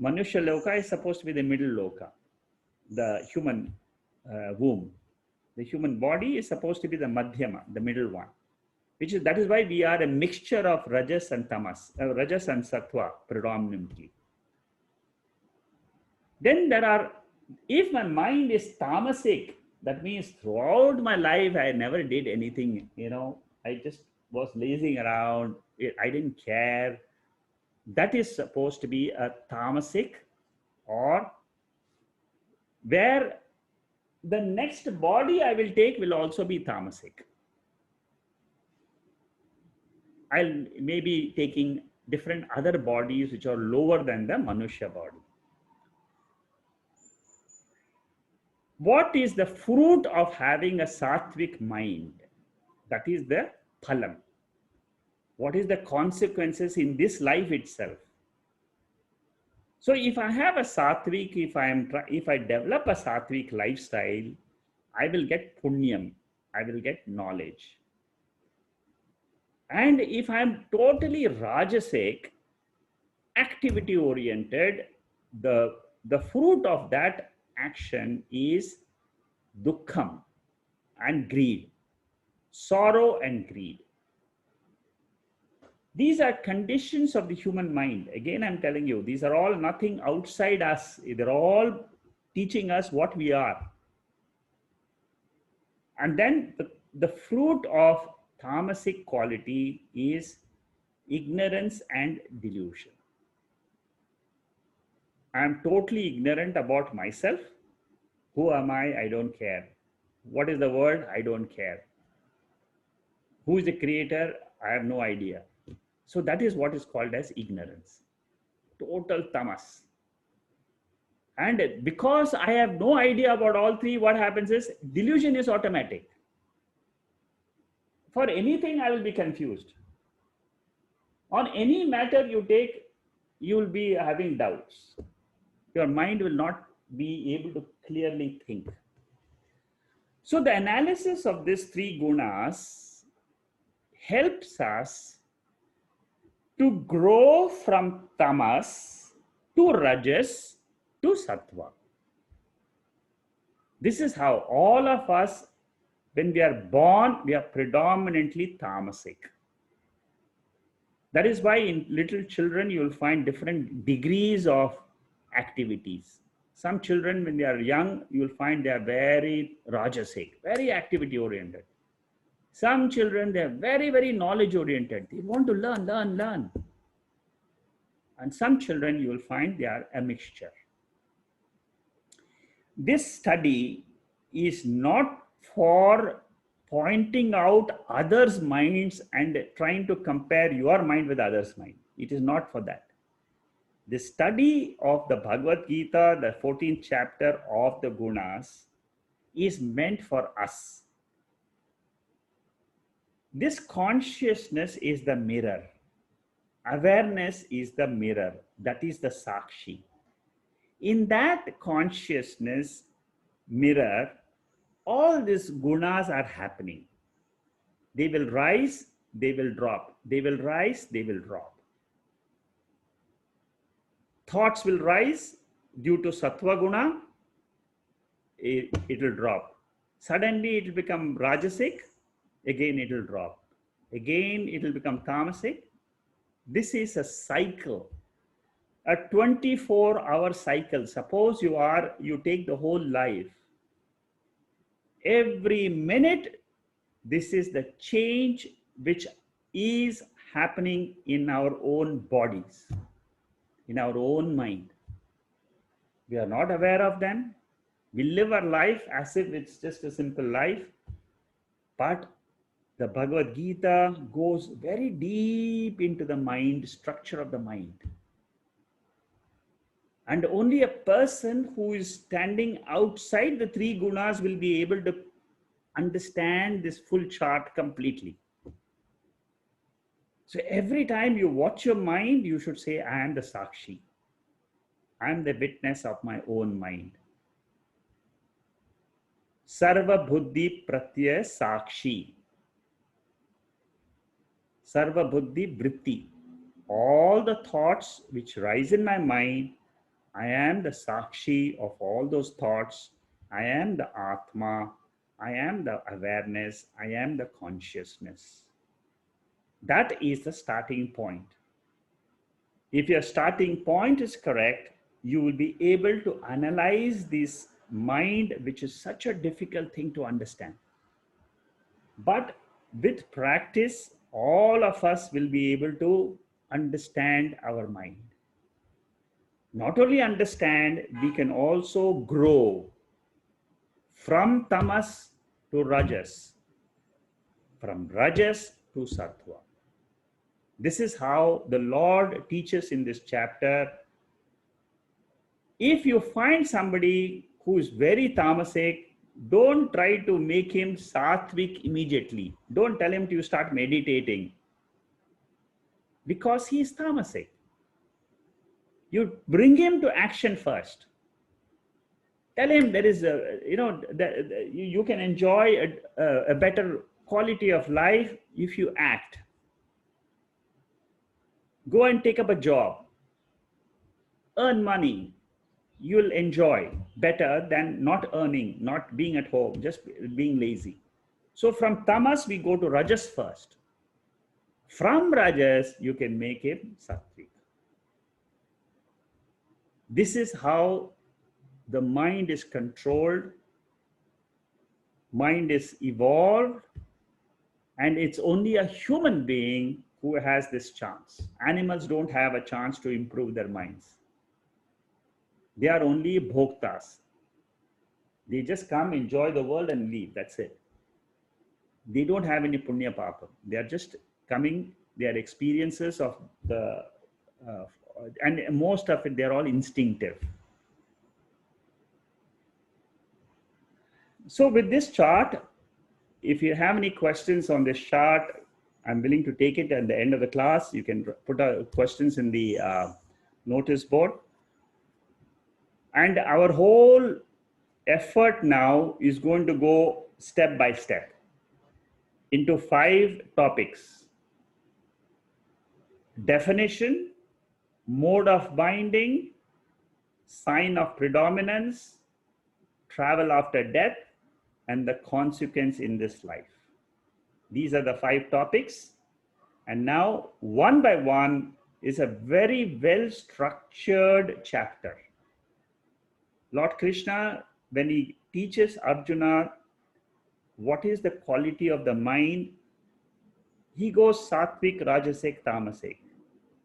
Manusya loka is supposed to be the middle loka, the human womb. The human body is supposed to be the madhyama, the middle one. That is why we are a mixture of rajas and tamas, rajas and sattva predominantly. Then there are, if my mind is tamasic, that means throughout my life I never did anything, I just was lazing around, I didn't care. That is supposed to be a tamasic, or where the next body I will take will also be tamasic. I'll maybe taking different other bodies which are lower than the manusya body. What is the fruit of having a sattvic mind? That is the phalam. What is the consequences in this life itself? So if I have a sattvic, if I develop a sattvic lifestyle, I will get punyam, I will get knowledge. And if I'm totally rajasic, activity oriented, the fruit of that action is dukkham and greed, sorrow and greed. These are conditions of the human mind. Again, I'm telling you, these are all nothing outside us. They're all teaching us what we are. And then the fruit of tamasic quality is ignorance and delusion. I am totally ignorant about myself. Who am I? I don't care. What is the word? I don't care. Who is the creator? I have no idea. So that is what is called as ignorance. Total tamas. And because I have no idea about all three, what happens is delusion is automatic. For anything, I will be confused. On any matter you take, you will be having doubts. Your mind will not be able to clearly think. So the analysis of these three gunas helps us to grow from tamas to rajas to sattva. This is how all of us When we are born, we are predominantly tamasic. That is why in little children, you will find different degrees of activities. Some children, when they are young, you will find they are very rajasic, very activity oriented. Some children, they are very, very knowledge oriented. They want to learn, learn, learn. And some children, you will find they are a mixture. This study is not for pointing out others' minds and trying to compare your mind with others' mind. It is not for that. The study of the Bhagavad Gita, the 14th chapter of the Gunas, is meant for us. This consciousness is the mirror. Awareness is the mirror. That is the sakshi. In that consciousness mirror, all these gunas are happening. They will rise, they will drop. They will rise, they will drop. Thoughts will rise due to Sattva guna, it will drop. Suddenly it will become rajasic, again it will drop. Again it will become tamasic. This is a cycle, a 24-hour cycle. Suppose you take the whole life. Every minute, this is the change which is happening in our own bodies, in our own mind. We are not aware of them. We live our life as if it's just a simple life. But the Bhagavad Gita goes very deep into the mind, structure of the mind. And only a person who is standing outside the three gunas will be able to understand this full chart completely. So every time you watch your mind, you should say, I am the sakshi. I am the witness of my own mind. Sarva buddhi pratyaya sakshi. Sarva buddhi vritti. All the thoughts which rise in my mind, I am the sakshi of all those thoughts. I am the atma. I am the awareness. I am the consciousness. That is the starting point. If your starting point is correct, you will be able to analyze this mind, which is such a difficult thing to understand. But with practice, all of us will be able to understand our mind. Not only understand, we can also grow from tamas to rajas, from rajas to sattva. This is how the Lord teaches in this chapter. If you find somebody who is very tamasic, don't try to make him sattvic immediately. Don't tell him to start meditating because he is tamasic. You bring him to action first. Tell him there is you can enjoy a better quality of life if you act. Go and take up a job. Earn money. You'll enjoy better than not earning, not being at home, just being lazy. So from tamas, we go to rajas first. From rajas, you can make him sattvic. This is how the mind is controlled, mind is evolved, and it's only a human being who has this chance. Animals don't have a chance to improve their minds. They are only bhoktas. They just come, enjoy the world and leave. That's it. They don't have any punya papa. They are just coming, they are experiences of the, and most of it, they're all instinctive. So with this chart, if you have any questions on this chart, I'm willing to take it at the end of the class. You can put questions in the notice board. And our whole effort now is going to go step by step into 5 topics: definition, mode of binding, sign of predominance, travel after death, and the consequence in this life. These are the 5 topics. And now, one by one, is a very well structured chapter. Lord Krishna, when he teaches Arjuna what is the quality of the mind, he goes sattvic, rajasic, tamasic.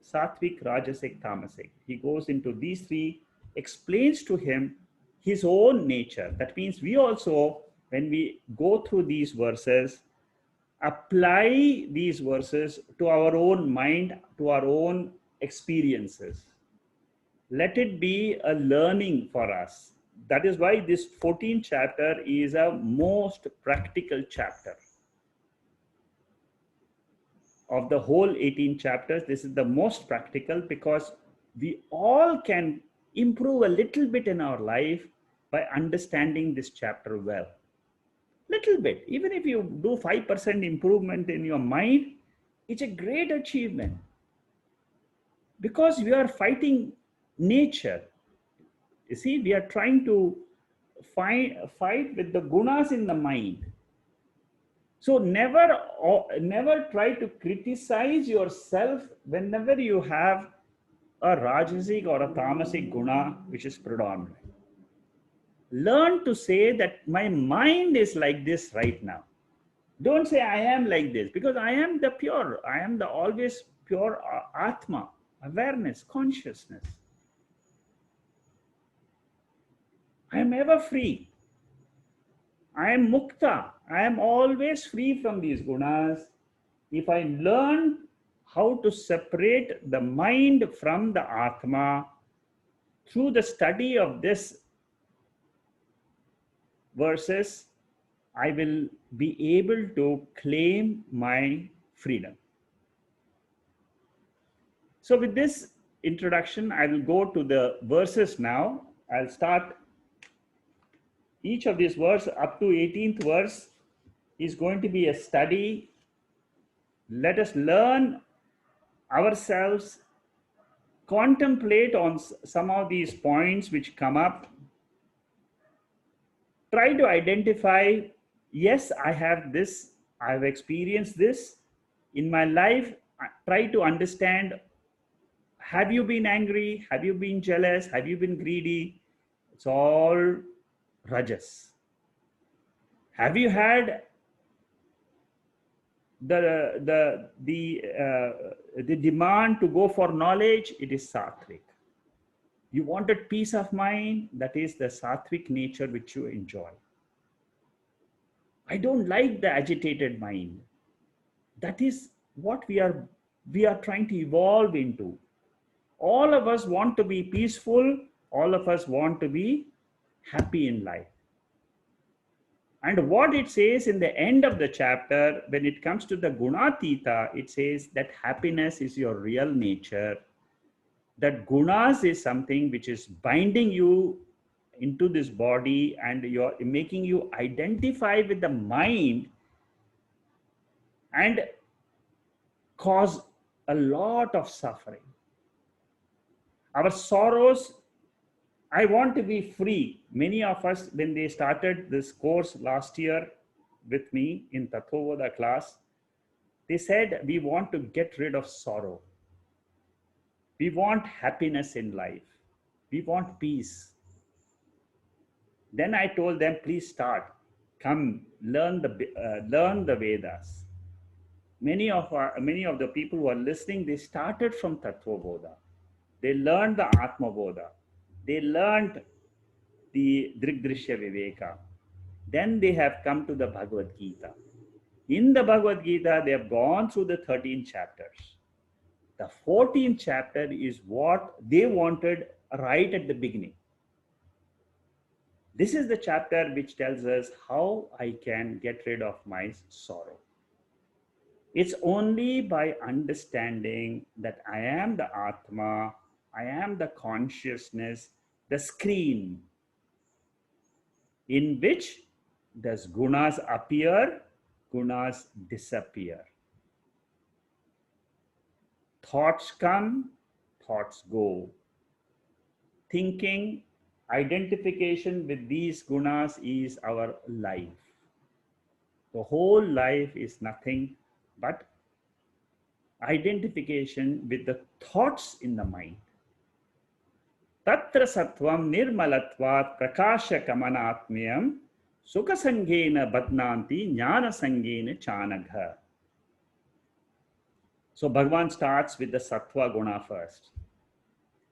Sattvic, rajasic, tamasic. He goes into these 3, explains to him his own nature. That means we also, when we go through these verses, apply these verses to our own mind, to our own experiences. Let it be a learning for us. That is why this 14th chapter is a most practical chapter. Of the whole 18 chapters, this is the most practical, because we all can improve a little bit in our life by understanding this chapter well. Little bit. Even if you do 5% improvement in your mind, it's a great achievement, because we are fighting nature. You see, we are trying to fight with the gunas in the mind. So never try to criticize yourself whenever you have a rajasic or a tamasic guna which is predominant. Learn to say that my mind is like this right now. Don't say I am like this, because I am the pure, I am the always pure atma, awareness, consciousness. I am ever free. I am mukta. I am always free from these gunas. If I learn how to separate the mind from the atma through the study of this verses, I will be able to claim my freedom. So with this introduction, I will go to the verses now. I'll start each of these verses up to 18th verse is going to be a study. Let us learn ourselves, contemplate on some of these points which come up. Try to identify, yes, I have this, I have experienced this in my life. Try to understand, have you been angry? Have you been jealous? Have you been greedy? It's all rajas. Have you had the demand to go for knowledge? It is sattvic. You wanted peace of mind? That is the sattvic nature which you enjoy. I don't like the agitated mind. That is what we are trying to evolve into. All of us want to be peaceful. All of us want to be happy in life. And what it says in the end of the chapter, when it comes to the gunatita, it says that happiness is your real nature. That gunas is something which is binding you into this body, and you're making you identify with the mind and cause a lot of suffering. Our sorrows, I want to be free. Many of us, when they started this course last year with me in Tattva class, they said, we want to get rid of sorrow. We want happiness in life. We want peace. Then I told them, please start. Come, learn the Vedas. Many of the people who are listening, they started from Tattva Bodha. They learned the Atma Bodha. They learned the Drigdrishya Viveka. Then they have come to the Bhagavad Gita. In the Bhagavad Gita, they have gone through the 13 chapters. The 14th chapter is what they wanted right at the beginning. This is the chapter which tells us how I can get rid of my sorrow. It's only by understanding that I am the Atma, I am the consciousness, the screen in which does gunas appear, gunas disappear. Thoughts come, thoughts go. Thinking, identification with these gunas is our life. The whole life is nothing but identification with the thoughts in the mind. Tatra sattvam nirmalatvat prakasha kamanatmyam sukha sangena badnanti jnana sangena chanagha. So Bhagavan starts with the sattva guna first.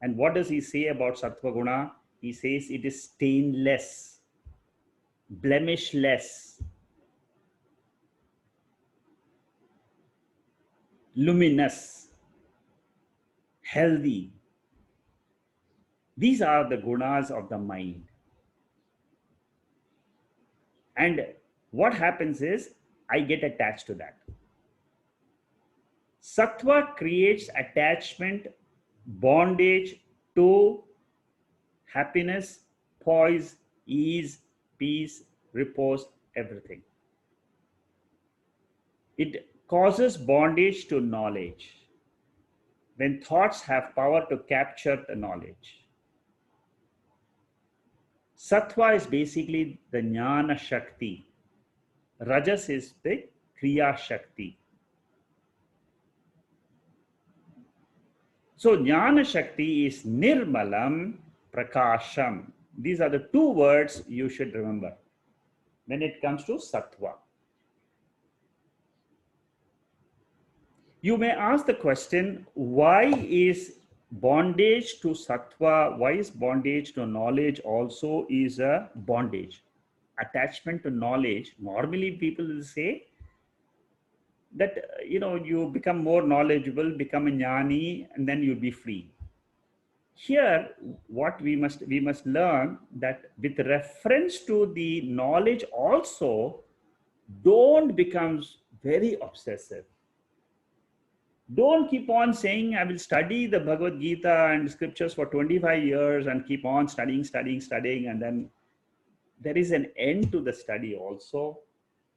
And what does he say about sattva guna? He says it is stainless, blemishless, luminous, healthy. These are the gunas of the mind. And what happens is I get attached to that. Sattva creates attachment, bondage to happiness, poise, ease, peace, repose, everything. It causes bondage to knowledge. When thoughts have power to capture the knowledge. Sattva is basically the jnana shakti. Rajas is the kriya shakti. So jnana shakti is nirmalam prakasham. These are the two words you should remember when it comes to sattva. You may ask the question, why is bondage to sattva, why is bondage to knowledge also is a bondage? Attachment to knowledge, normally people will say that, you become more knowledgeable, become a jnani, and then you'll be free. Here, what we must learn that with reference to the knowledge also, don't become very obsessive. Don't keep on saying, I will study the Bhagavad Gita and scriptures for 25 years and keep on studying, and then there is an end to the study also.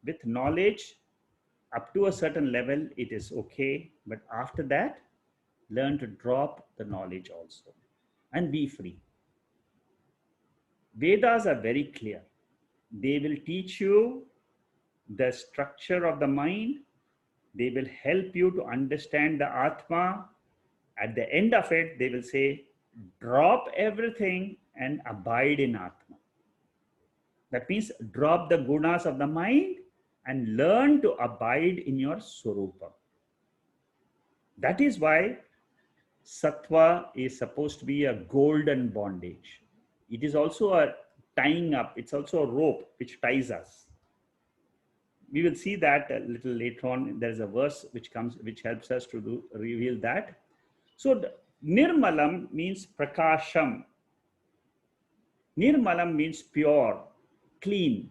With knowledge, up to a certain level, it is okay. But after that, learn to drop the knowledge also and be free. Vedas are very clear. They will teach you the structure of the mind. They will help you to understand the atma. At the end of it, they will say, drop everything and abide in atma. That means drop the gunas of the mind and learn to abide in your swarupa. That is why sattva is supposed to be a golden bondage. It is also a tying up. It's also a rope which ties us. We will see that a little later on. There is a verse which helps us to reveal that. So nirmalam means prakasham. Nirmalam means pure, clean.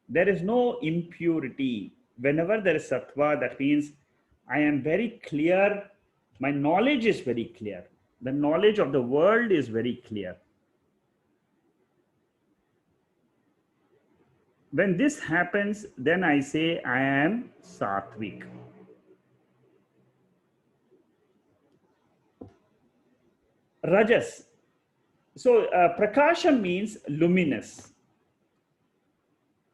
There is no impurity. Whenever there is sattva, that means I am very clear. My knowledge is very clear. The knowledge of the world is very clear. When this happens, then I say I am sattvic. Rajas. So prakasha means luminous.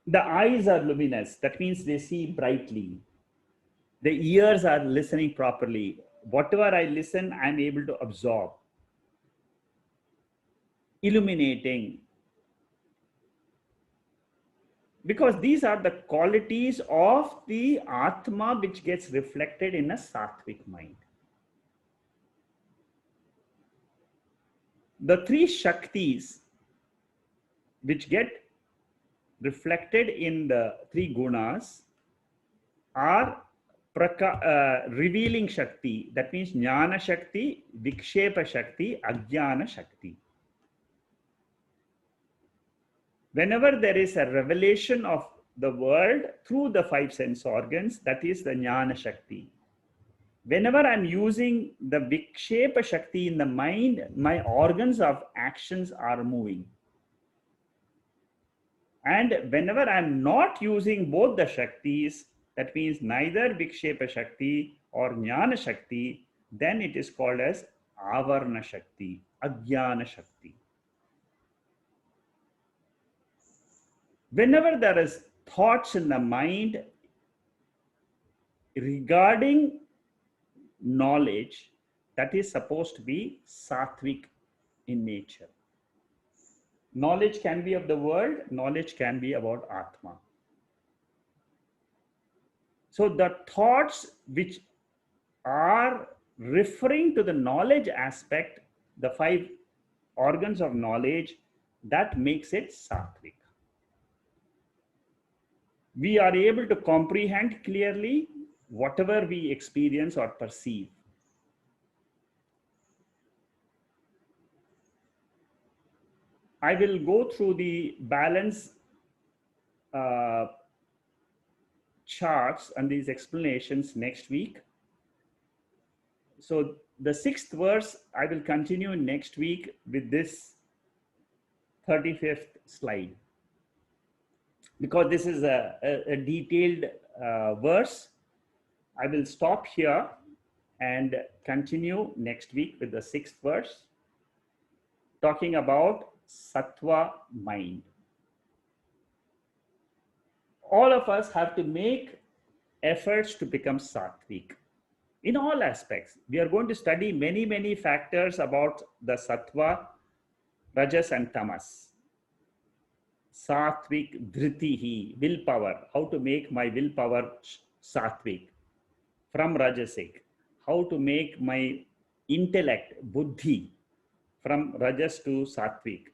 The eyes are luminous. That means they see brightly. The ears are listening properly. Whatever I listen, I'm able to absorb. Illuminating. Because these are the qualities of the atma which gets reflected in a sattvic mind. The three shaktis which get reflected in the three gunas are revealing shakti. That means jnana shakti, vikshepa shakti, ajnana shakti. Whenever there is a revelation of the world through the five sense organs, that is the jnana shakti. Whenever I'm using the vikshepa shakti in the mind, my organs of actions are moving. And whenever I'm not using both the shaktis, that means neither vikshepa shakti or jnana shakti, then it is called as avarna shakti, ajnana shakti. Whenever there is thoughts in the mind regarding knowledge, that is supposed to be sattvic in nature. Knowledge can be of the world, knowledge can be about atma. So the thoughts which are referring to the knowledge aspect, the 5 organs of knowledge, that makes it sattvic. We are able to comprehend clearly whatever we experience or perceive. I will go through the balance charts and these explanations next week. So the 6th verse, I will continue next week with this 35th slide, because this is a detailed verse. I will stop here and continue next week with the 6th verse, talking about Sattva mind. All of us have to make efforts to become sattvic in all aspects. We are going to study many factors about the Sattva, Rajas and Tamas. Sattvic dhritihi, willpower, how to make my willpower sattvic from Rajasic, how to make my intellect, buddhi, from Rajas to sattvic.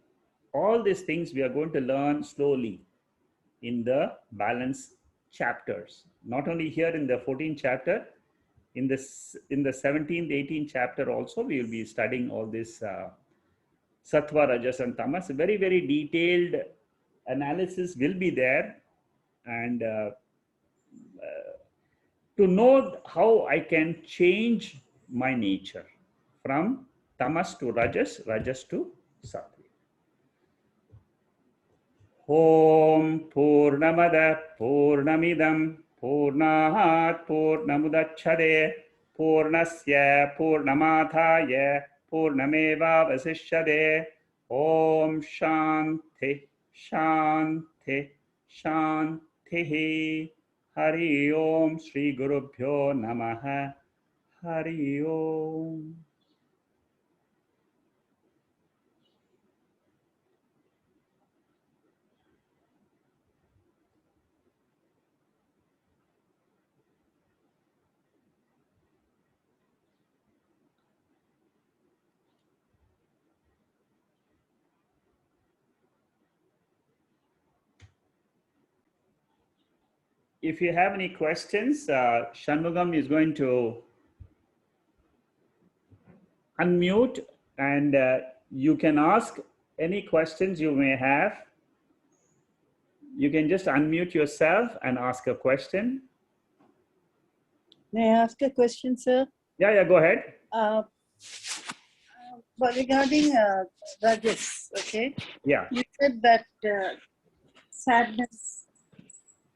All these things we are going to learn slowly in the balance chapters. Not only here in the 14th chapter, in the 17th, 18th chapter also, we will be studying all this Sattva, Rajas and Tamas. Very detailed analysis will be there, and to know how I can change my nature from Tamas to Rajas, Rajas to Sattva. Om Purnamada Purnamidam Purnahat Purnamudachade Purnasya Purnamathaya Purnameva Vasishyade. Om Shanti Shanti Shanti. Hari Om Shri Gurubhyo Namaha. Hari Om. If you have any questions, Shanmugam is going to unmute, and you can ask any questions you may have. You can just unmute yourself and ask a question. May I ask a question, sir? Yeah, go ahead. But regarding Rajas, okay? Yeah. You said that sadness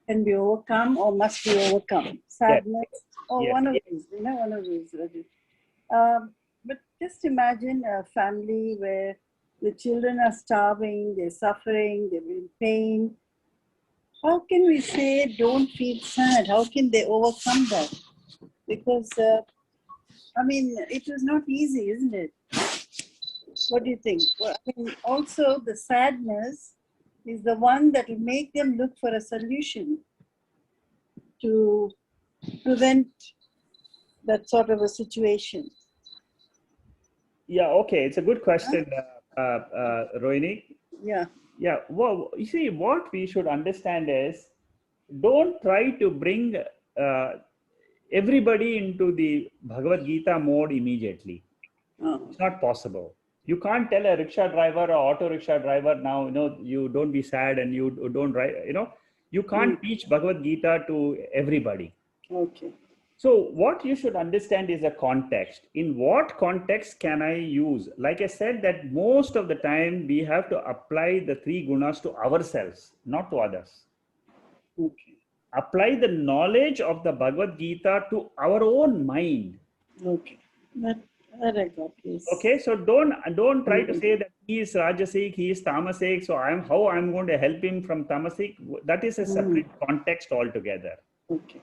can be overcome or must be overcome. Sadness, or one of these, one of these. But just imagine a family where the children are starving, they're suffering, they're in pain. How can we say don't feel sad? How can they overcome that? Because, I mean, it was not easy, isn't it? What do you think? Well, I mean, also the sadness is the one that will make them look for a solution to prevent that sort of a situation. Yeah, okay. It's a good question, Rohini. Yeah. Yeah, well, you see, what we should understand is, don't try to bring everybody into the Bhagavad Gita mode immediately. Oh. It's not possible. You can't tell a rickshaw driver or auto rickshaw driver now, you don't be sad and you don't write, you can't teach Bhagavad Gita to everybody. Okay. So what you should understand is a context. In what context can I use? Like I said, that most of the time we have to apply the 3 gunas to ourselves, not to others. Okay. Apply the knowledge of the Bhagavad Gita to our own mind. Okay. That I got, yes. Okay, so don't try to say that he is rajasic, he is tamasic, so how I'm going to help him from tamasic, that is a separate context altogether. Okay.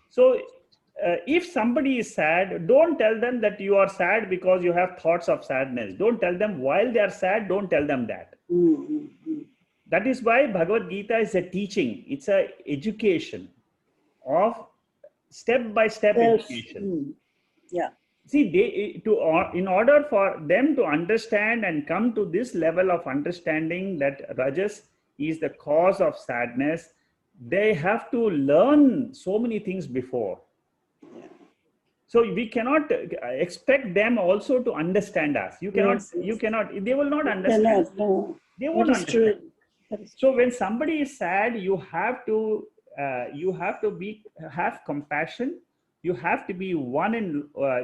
So if somebody is sad, don't tell them that you are sad because you have thoughts of sadness. Don't tell them while they are sad, don't tell them that. That is why Bhagavad Gita is a teaching. It's a education of step-by-step education. Yeah. See, in order for them to understand and come to this level of understanding that Rajas is the cause of sadness, they have to learn so many things before. So we cannot expect them also to understand us. You cannot, they will not understand. They won't understand. So when somebody is sad, you have to have compassion. You have to be one in,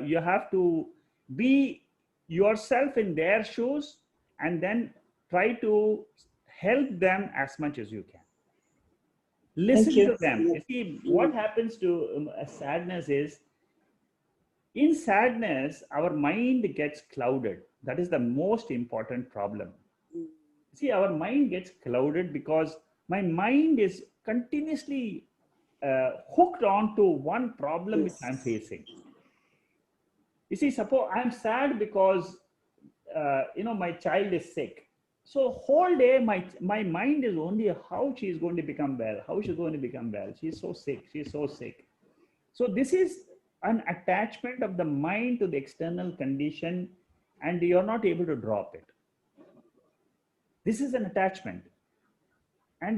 you have to be yourself in their shoes and then try to help them as much as you can. Listen to them. You see, what happens to sadness is, in sadness, our mind gets clouded. That is the most important problem. See, our mind gets clouded because my mind is continuously hooked on to one problem which I'm facing. You see, suppose I'm sad because, my child is sick. So whole day, my mind is only how she is going to become well, how she's going to become well. She's so sick, she's so sick. So this is an attachment of the mind to the external condition, and you're not able to drop it. This is an attachment. And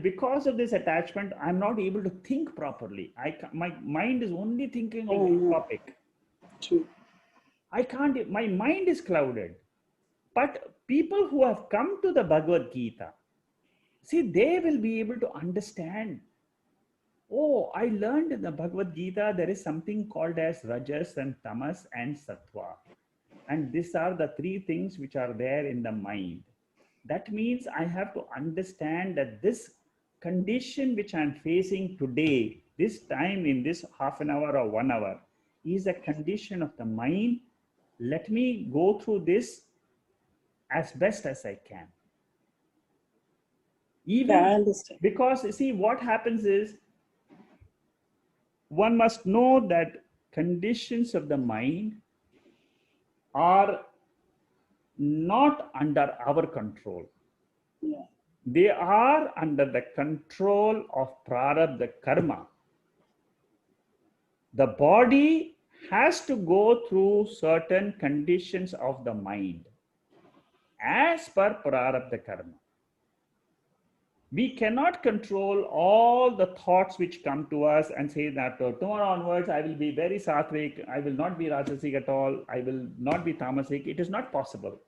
because of this attachment, I'm not able to think properly. My mind is only thinking of one topic. True. I can't, my mind is clouded. But people who have come to the Bhagavad Gita, see, they will be able to understand. Oh, I learned in the Bhagavad Gita, there is something called as Rajas and Tamas and Sattva. And these are the three things which are there in the mind. That means I have to understand that this condition which I'm facing today, this time in this half an hour or 1 hour, is a condition of the mind. Let me go through this as best as I can. Even I understand. Because you see, what happens is, one must know that conditions of the mind are not under our control. They are under the control of prarabdha karma. The body has to go through certain conditions of the mind as per prarabdha karma. We cannot control all the thoughts which come to us and say that tomorrow onwards I will be very sattvic, I will not be rajasic at all, I will not be tamasic. It is not possible.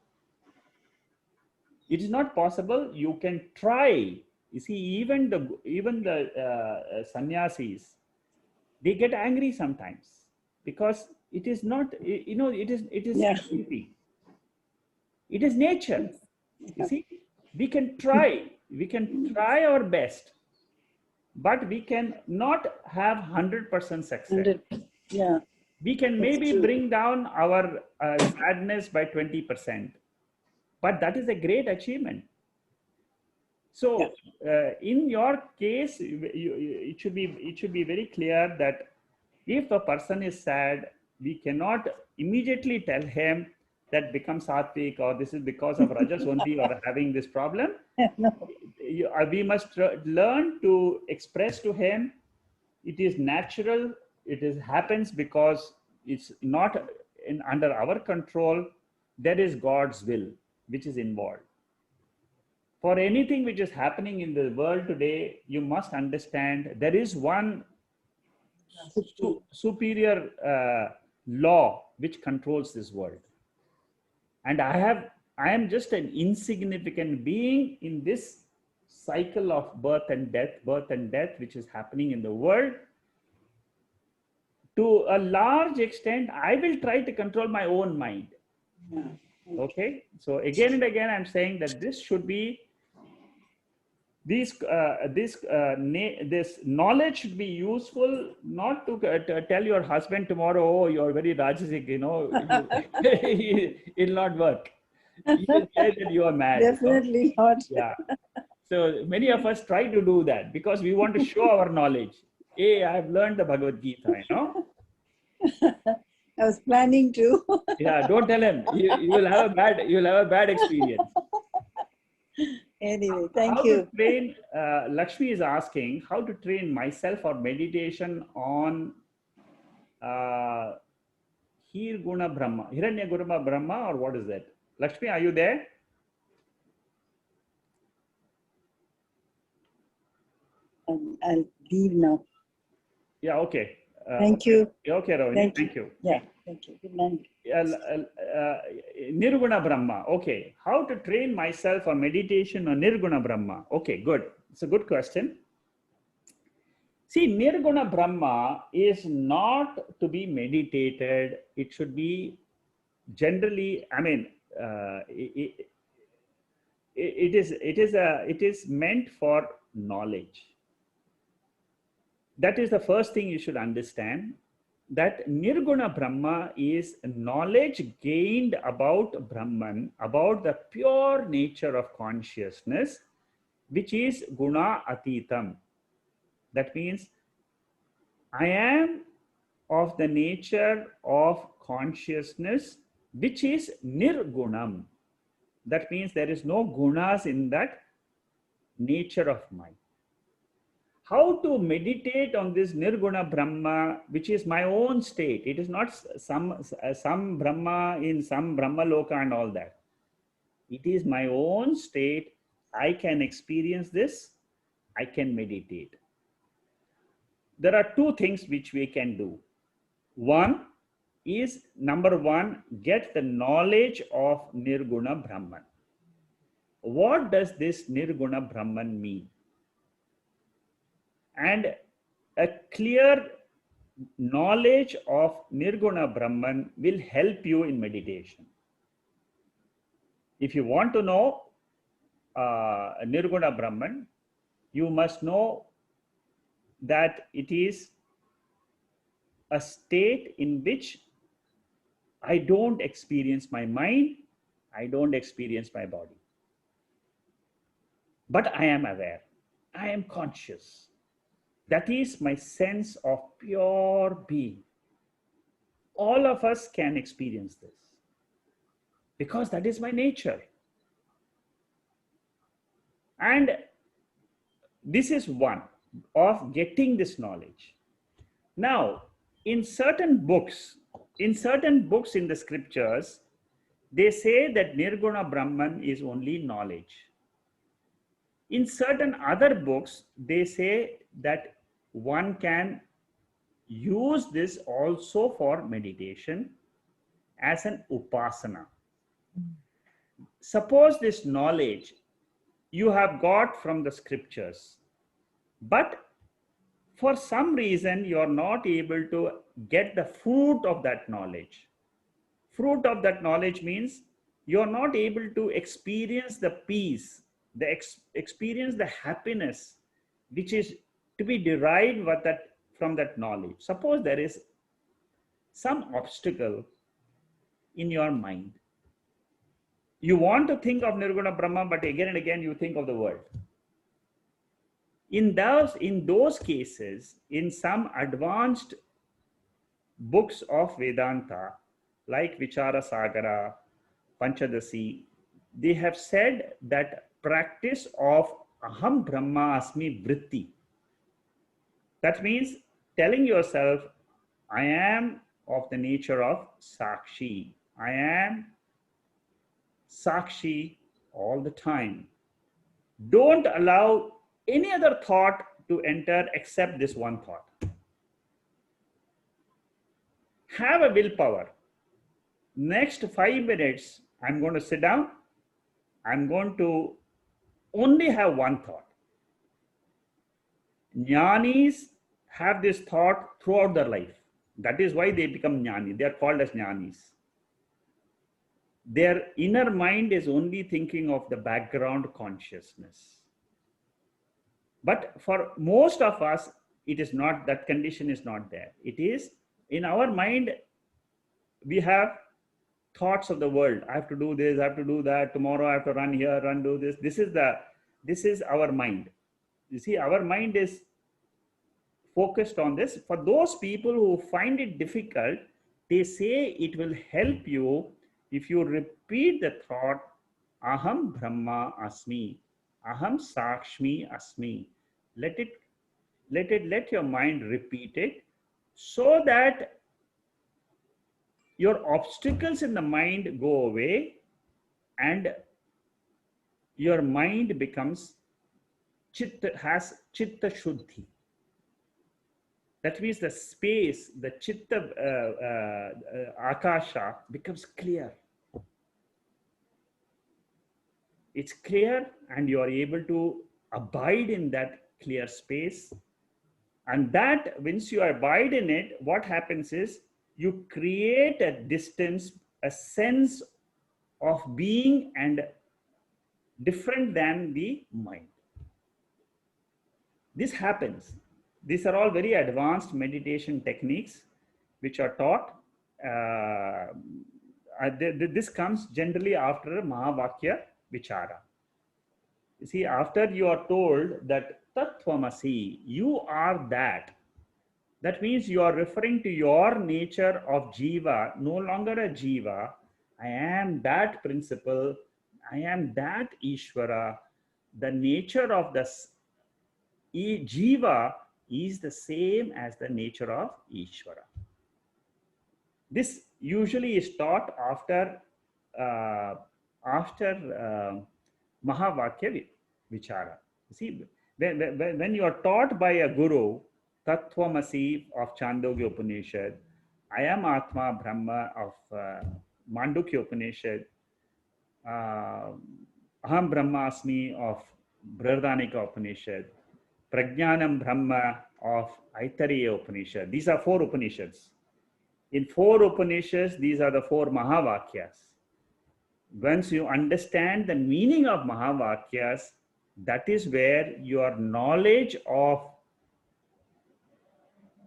It is not possible. You can try. You see, even the sannyasis, they get angry sometimes because it is not, it is Prakriti. It is nature. You see, we can try our best, but we can not have 100% success. Yeah. We can maybe bring down our sadness by 20%, but that is a great achievement. So in your case, it should be very clear that if a person is sad, we cannot immediately tell him that become sattvic or this is because of rajas only or having this problem. We must learn to express to him, it is natural, happens because it's not under our control. There is God's will which is involved. For anything which is happening in the world today, you must understand there is one superior law which controls this world. And I am just an insignificant being in this cycle of birth and death, which is happening in the world. To a large extent, I will try to control my own mind. Okay. So again and again, I'm saying that this should be, this knowledge should be useful, not to tell your husband tomorrow, oh, you're very rajasic, it'll not work. You will say that you are mad. Definitely not. Yeah. So many of us try to do that because we want to show our knowledge. Hey, I have learned the Bhagavad Gita, I was planning to. Yeah, don't tell him. You will have a bad experience. Anyway, thank How you. to train, Lakshmi is asking, how to train myself for meditation on Guna Brahma, Hiranya Guruma Brahma, or what is that? Lakshmi, are you there? I'll leave now. Yeah, okay. Thank you. Okay, Ravini, thank you. Yeah, thank you. Good night. Nirguna Brahma. Okay. How to train myself for meditation on Nirguna Brahma? Okay, good. It's a good question. See, Nirguna Brahma is not to be meditated. It should be generally, I mean, it is meant for knowledge. That is the first thing you should understand, that Nirguna Brahma is knowledge gained about Brahman, about the pure nature of consciousness, which is guna atitam. That means I am of the nature of consciousness, which is nirgunam. That means there is no gunas in that nature of mind. How to meditate on this Nirguna Brahma, which is my own state. It is not some Brahma in some Brahma Loka and all that. It is my own state. I can experience this. I can meditate. There are two things which we can do. One is, number one, get the knowledge of Nirguna Brahman. What does this Nirguna Brahman mean? And a clear knowledge of Nirguna Brahman will help you in meditation. If you want to know Nirguna Brahman, you must know that it is a state in which I don't experience my mind, I don't experience my body. But I am aware, I am conscious. That is my sense of pure being. All of us can experience this because that is my nature. And this is one of getting this knowledge. Now, in certain books in the scriptures, they say that Nirguna Brahman is only knowledge. In certain other books, they say that one can use this also for meditation as an upasana. Suppose this knowledge you have got from the scriptures, but for some reason you are not able to get the fruit of that knowledge. Fruit of that knowledge means you are not able to experience the peace, experience the happiness which is to be derived from that knowledge. Suppose there is some obstacle in your mind. You want to think of Nirguna Brahma, but again and again you think of the world. In those cases, in some advanced books of Vedanta, like Vichara Sagara, Panchadasi, they have said that practice of Aham Brahma Asmi Vritti. That means telling yourself, I am of the nature of sakshi. I am sakshi all the time. Don't allow any other thought to enter except this one thought. Have a willpower. Next 5 minutes, I'm going to sit down. I'm going to only have one thought. Jnanis have this thought throughout their life. That is why they become jnani. They are called as jnanis. Their inner mind is only thinking of the background consciousness. But for most of us, it is not, that condition is not there. It is in our mind, we have thoughts of the world. I have to do this, I have to do that, tomorrow I have to run here, run, do this. This is our mind. You see, our mind is focused on this. For those people who find it difficult, they say it will help you if you repeat the thought, Aham Brahma Asmi, Aham Sakshmi Asmi. Let your mind repeat it, so that your obstacles in the mind go away and your mind becomes has chitta shuddhi. That means the space, the chitta akasha becomes clear. It's clear, and you are able to abide in that clear space. And that, once you abide in it, what happens is you create a distance, a sense of being and different than the mind. This happens. These are all very advanced meditation techniques which are taught. This comes generally after mahavakya vichara. You see, after you are told that Tattvamasi, you are that. That means you are referring to your nature of Jiva, no longer a Jiva. I am that principle. I am that Ishvara. The nature of the Jiva is the same as the nature of Ishvara. This usually is taught after Mahavakya Vichara. See, when you are taught by a guru, Tattvamasi of Chandogya Upanishad, I am Atma Brahma of Mandukya Upanishad, Aham Brahmasmi of Brihadaranyaka Upanishad, Prajnanam Brahma of Aitareya Upanishad. These are 4 Upanishads. In 4 Upanishads, these are the 4 Mahavakyas. Once you understand the meaning of Mahavakyas, that is where your knowledge of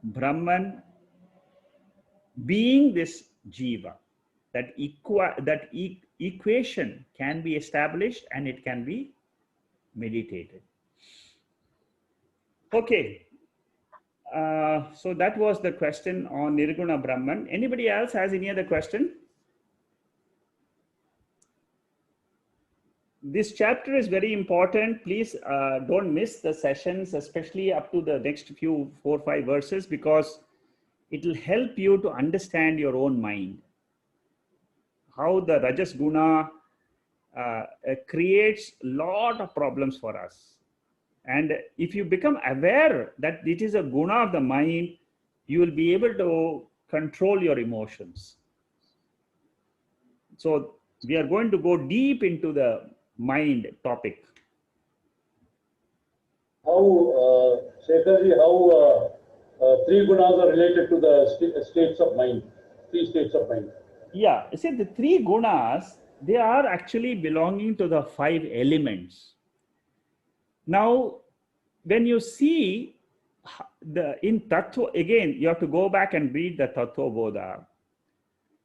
Brahman being this Jiva, that equation can be established and it can be meditated. Okay. So that was the question on Nirguna Brahman. Anybody else has any other question? This chapter is very important. Please don't miss the sessions, especially up to the next few 4 or 5 verses, because it will help you to understand your own mind. How the Rajas Guna creates a lot of problems for us. And if you become aware that it is a guna of the mind, you will be able to control your emotions. So we are going to go deep into the mind topic. How, Shekharji, how 3 gunas are related to the states of mind, 3 states of mind? Yeah, you see, the 3 gunas, they are actually belonging to the 5 elements. Now, when you see in Tattva, again, you have to go back and read the Tattva Bodha.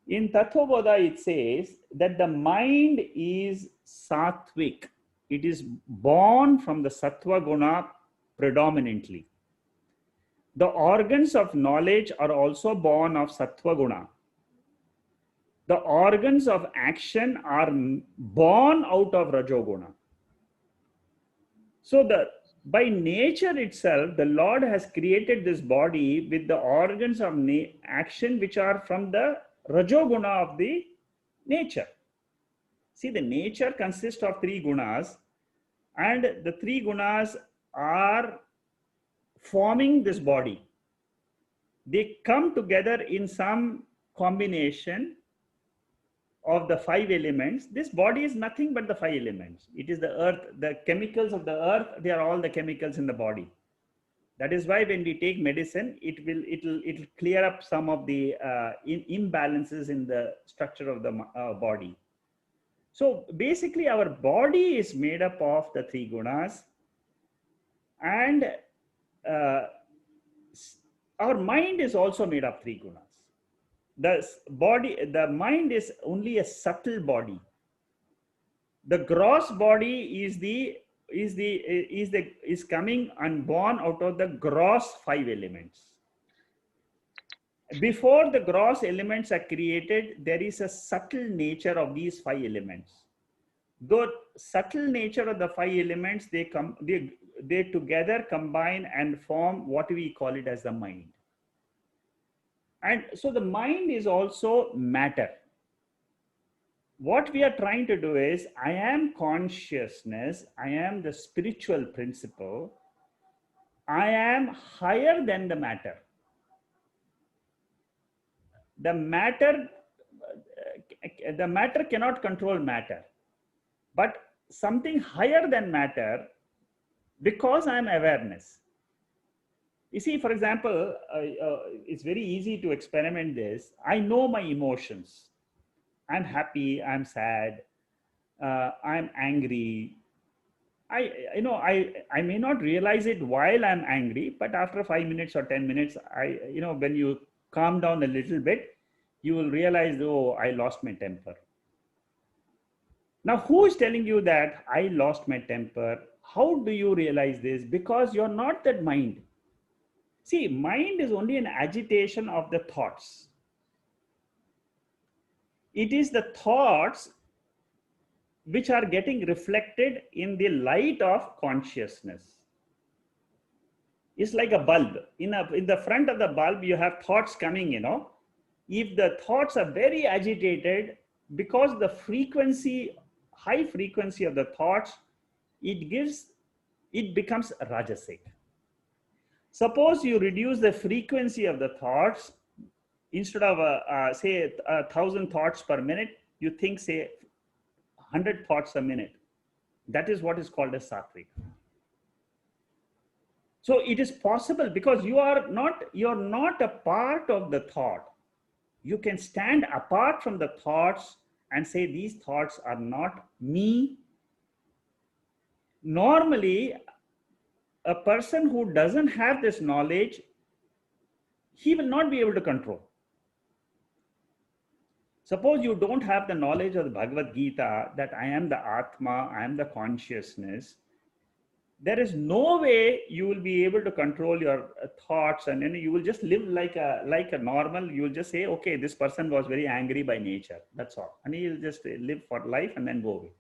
In Tattva Bodha, it says that the mind is Sattwik. It is born from the Sattva Guna predominantly. The organs of knowledge are also born of Sattva Guna. The organs of action are born out of Rajoguna. So by nature itself, the Lord has created this body with the organs of action which are from the Rajoguna of the nature. See, the nature consists of 3 gunas, and the 3 gunas are forming this body. They come together in some combination of the 5 elements. This body is nothing but the 5 elements. It is the earth, the chemicals of the earth, they are all the chemicals in the body. That is why when we take medicine, it'll clear up some of the imbalances in the structure of the body. So basically our body is made up of the 3 gunas, and our mind is also made of 3 gunas. the mind is only a subtle body. The gross body is coming and born out of the gross 5 elements. Before the gross elements are created, there is a subtle nature of these 5 elements. The subtle nature of the 5 elements, they together combine and form what we call it as the mind. And so the mind is also matter. What we are trying to do is, I am consciousness, I am the spiritual principle, I am higher than the matter. The matter cannot control matter, but something higher than matter, because I am awareness. You see, for example, it's very easy to experiment this. I know my emotions. I'm happy, I'm sad, I'm angry. I may not realize it while I'm angry, but after 5 minutes or 10 minutes, when you calm down a little bit, you will realize, oh, I lost my temper. Now, who is telling you that I lost my temper? How do you realize this? Because you're not that mind. See, mind is only an agitation of the thoughts. It is the thoughts which are getting reflected in the light of consciousness. It's like a bulb. In the front of the bulb, you have thoughts coming, If the thoughts are very agitated, because the high frequency of the thoughts, it becomes rajasic. Suppose you reduce the frequency of the thoughts, instead of say 1,000 thoughts per minute, you think, say, 100 thoughts a minute. That is what is called as sattvic. So it is possible, because you're not a part of the thought. You can stand apart from the thoughts and say, these thoughts are not me. Normally, a person who doesn't have this knowledge, he will not be able to control. Suppose you don't have the knowledge of the Bhagavad Gita, that I am the atma, I am the consciousness. There is no way you will be able to control your thoughts, and then you will just live like a normal. You will just say, okay, this person was very angry by nature. That's all. And he will just live for life and then go away.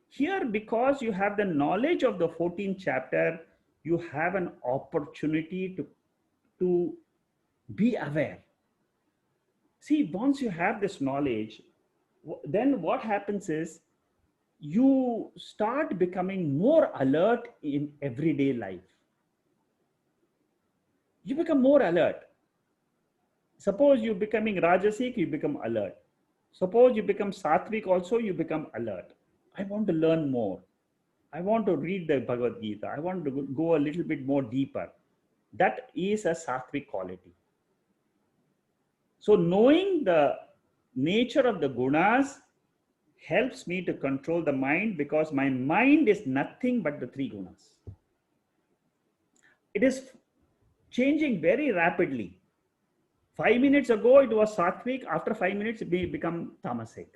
Here, because you have the knowledge of the 14th chapter, you have an opportunity to be aware. See, once you have this knowledge, then what happens is you start becoming more alert in everyday life. You become more alert. Suppose you're becoming rajasic, you become alert. Suppose you become sattvic also, you become alert. I want to learn more. I want to read the Bhagavad Gita. I want to go a little bit more deeper. That is a sattvic quality. So knowing the nature of the gunas helps me to control the mind, because my mind is nothing but the 3 gunas. It is changing very rapidly. 5 minutes ago, it was sattvic. After 5 minutes, it may become tamasic.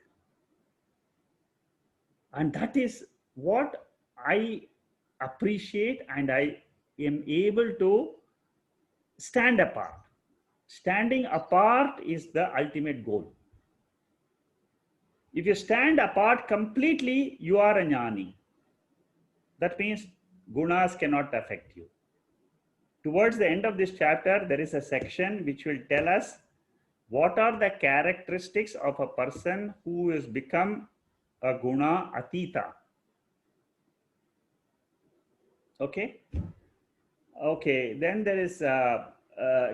And that is what I appreciate, and I am able to stand apart. Standing apart is the ultimate goal. If you stand apart completely, you are a jnani. That means gunas cannot affect you. Towards the end of this chapter, there is a section which will tell us what are the characteristics of a person who has become a guna atita. Okay. Okay. Then there is,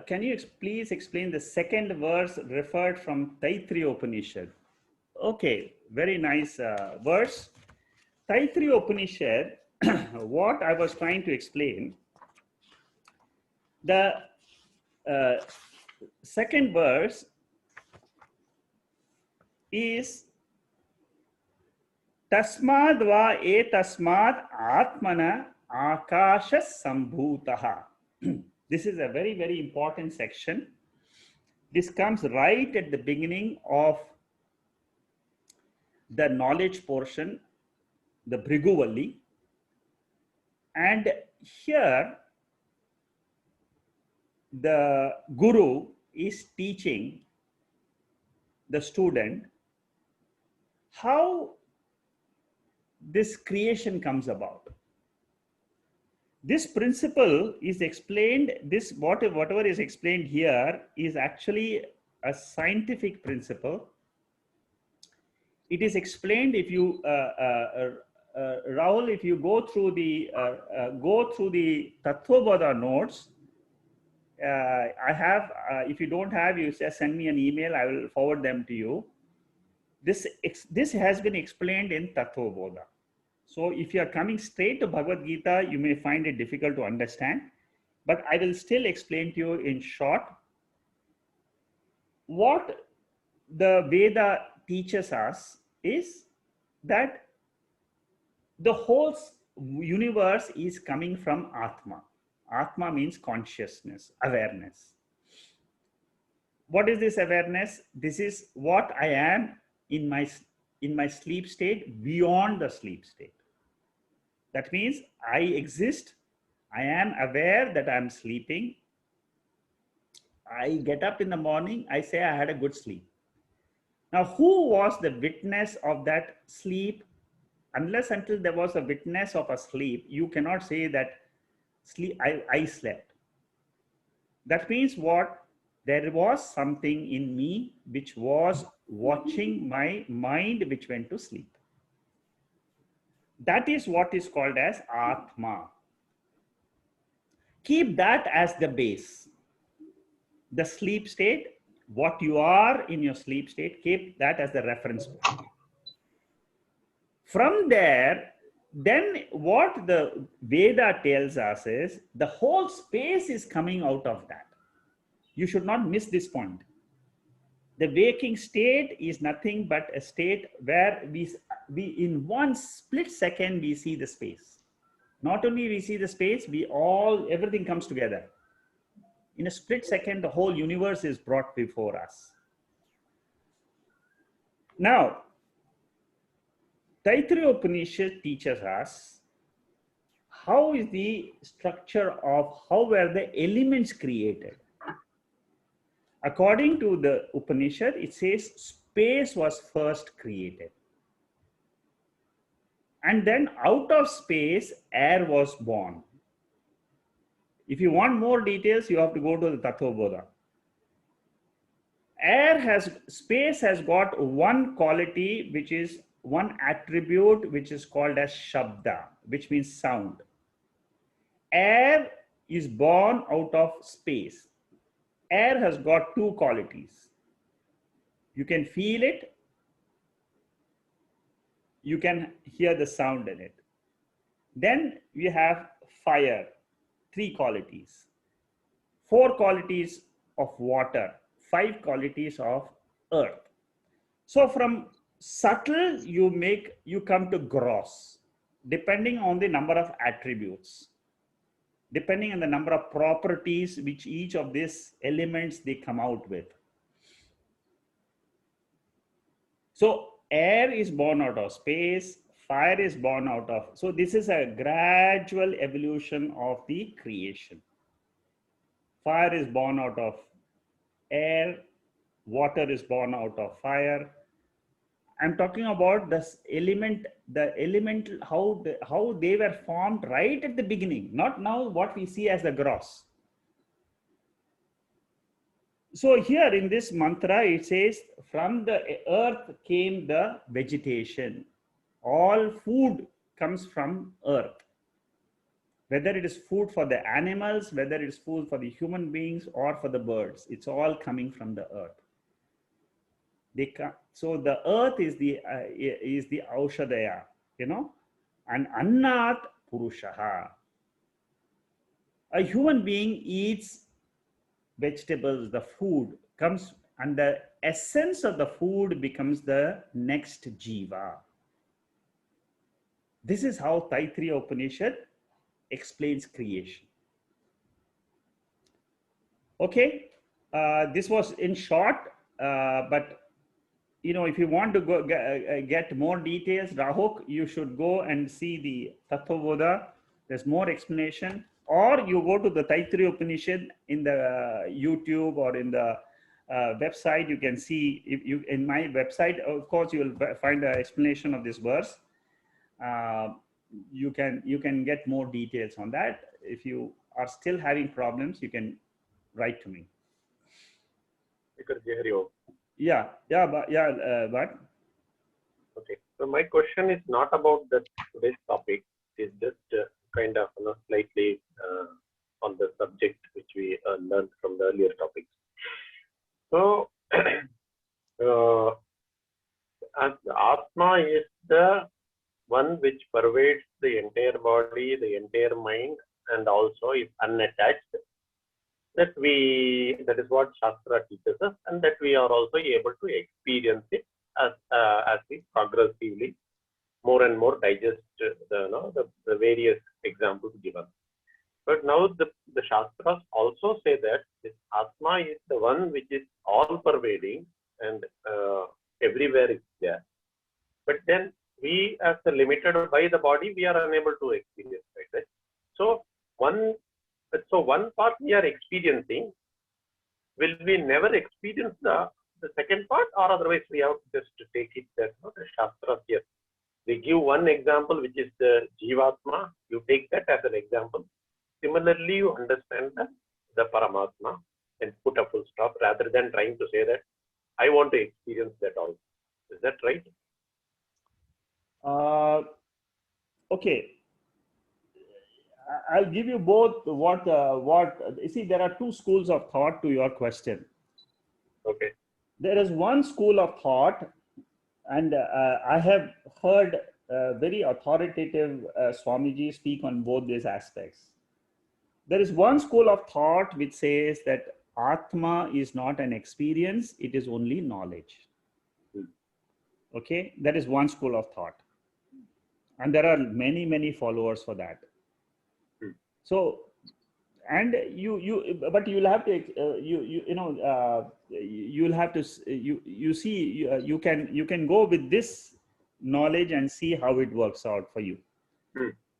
can you please explain the second verse referred from Taittiriya Upanishad? Okay, very nice verse. Taittiriya Upanishad, what I was trying to explain, the second verse is tasmad va etasmad atmana akasha sambhutaha. This is a very, very important section. This comes right at the beginning of the knowledge portion, the Bhrigu. And here the guru is teaching the student how this creation comes about. This principle is explained, whatever is explained here is actually a scientific principle. It is explained, if you Rahul, if you go through the Tattvabodha notes, I have, if you don't have, you just send me an email, I will forward them to you. This has been explained in Tattvabodha. So if you are coming straight to Bhagavad Gita, you may find it difficult to understand, but I will still explain to you in short. What the Veda teaches us is that the whole universe is coming from Atma. Atma means consciousness, awareness. What is this awareness? This is what I am in my sleep state, beyond the sleep state. That means I exist, I am aware that I'm sleeping. I get up in the morning, I say I had a good sleep. Now, who was the witness of that sleep? Unless until there was a witness of a sleep, you cannot say that I slept. That means what? There was something in me which was watching my mind which went to sleep. That is what is called as Atma. Keep that as the base. The sleep state, what you are in your sleep state, keep that as the reference point. From there, then what the Veda tells us is the whole space is coming out of that. You should not miss this point. The waking state is nothing but a state where we in one split second we see the space. Not only we see the space, everything comes together. In a split second, the whole universe is brought before us. Now, Taittiriya Upanishad teaches us how is the structure of how were the elements created. According to the Upanishad, it says space was first created. And then out of space, air was born. If you want more details, you have to go to the Tattvabodha. Space has got one quality, which is one attribute, which is called as Shabda, which means sound. Air is born out of space. Air has got two qualities. You can feel it. You can hear the sound in it. Then we have fire, three qualities. 4 qualities of water, 5 qualities of earth. So from subtle, you come to gross, depending on the number of attributes, depending on the number of properties which each of these elements they come out with. So air is born out of space, fire is born out of, so this is a gradual evolution of the creation. Fire is born out of air, water is born out of fire. I'm talking about this element, how they were formed right at the beginning, not now what we see as the gross. So here in this mantra, it says, from the earth came the vegetation. All food comes from earth. Whether it is food for the animals, whether it is food for the human beings or for the birds, it's all coming from the earth. So the earth is the aushadaya, and annat purushaha. A human being eats vegetables, the food comes, and the essence of the food becomes the next jiva. This is how Taittiriya Upanishad explains creation. Okay, This was in short, but you know, if you want to go get more details, Rahuk, you should go and see the Tattva. There's more explanation, or you go to the Taittiriya Upanishad in the YouTube or in the website. You can see, if you in my website, of course, you will find an explanation of this verse. You can get more details on that. If you are still having problems, you can write to me. Yeah, but okay. So my question is not about today's topic. It's just kind of slightly on the subject which we learned from the earlier topics. So, as Atma is the one which pervades the entire body, the entire mind, and also is unattached. That is what Shastra teaches us, and that we are also able to experience it as we progressively more and more digest the various examples given. But now the Shastras also say that this Atma is the one which is all pervading and everywhere it's there. But then we, as limited by the body, we are unable to experience, right? So one part we are experiencing, will we never experience the second part, or otherwise we have just to take it that the Shastras here. They give one example, which is the Jivatma. You take that as an example. Similarly, you understand the Paramatma and put a full stop rather than trying to say that I want to experience that also. Is that right? Okay. I'll give you both what you see, there are two schools of thought to your question. Okay. There is one school of thought, and I have heard very authoritative Swamiji speak on both these aspects. There is one school of thought which says that Atma is not an experience, it is only knowledge. Okay, that is one school of thought. And there are many, many followers for that. So, and but you'll have to, you'll have to, you see, you can go with this knowledge and see how it works out for you.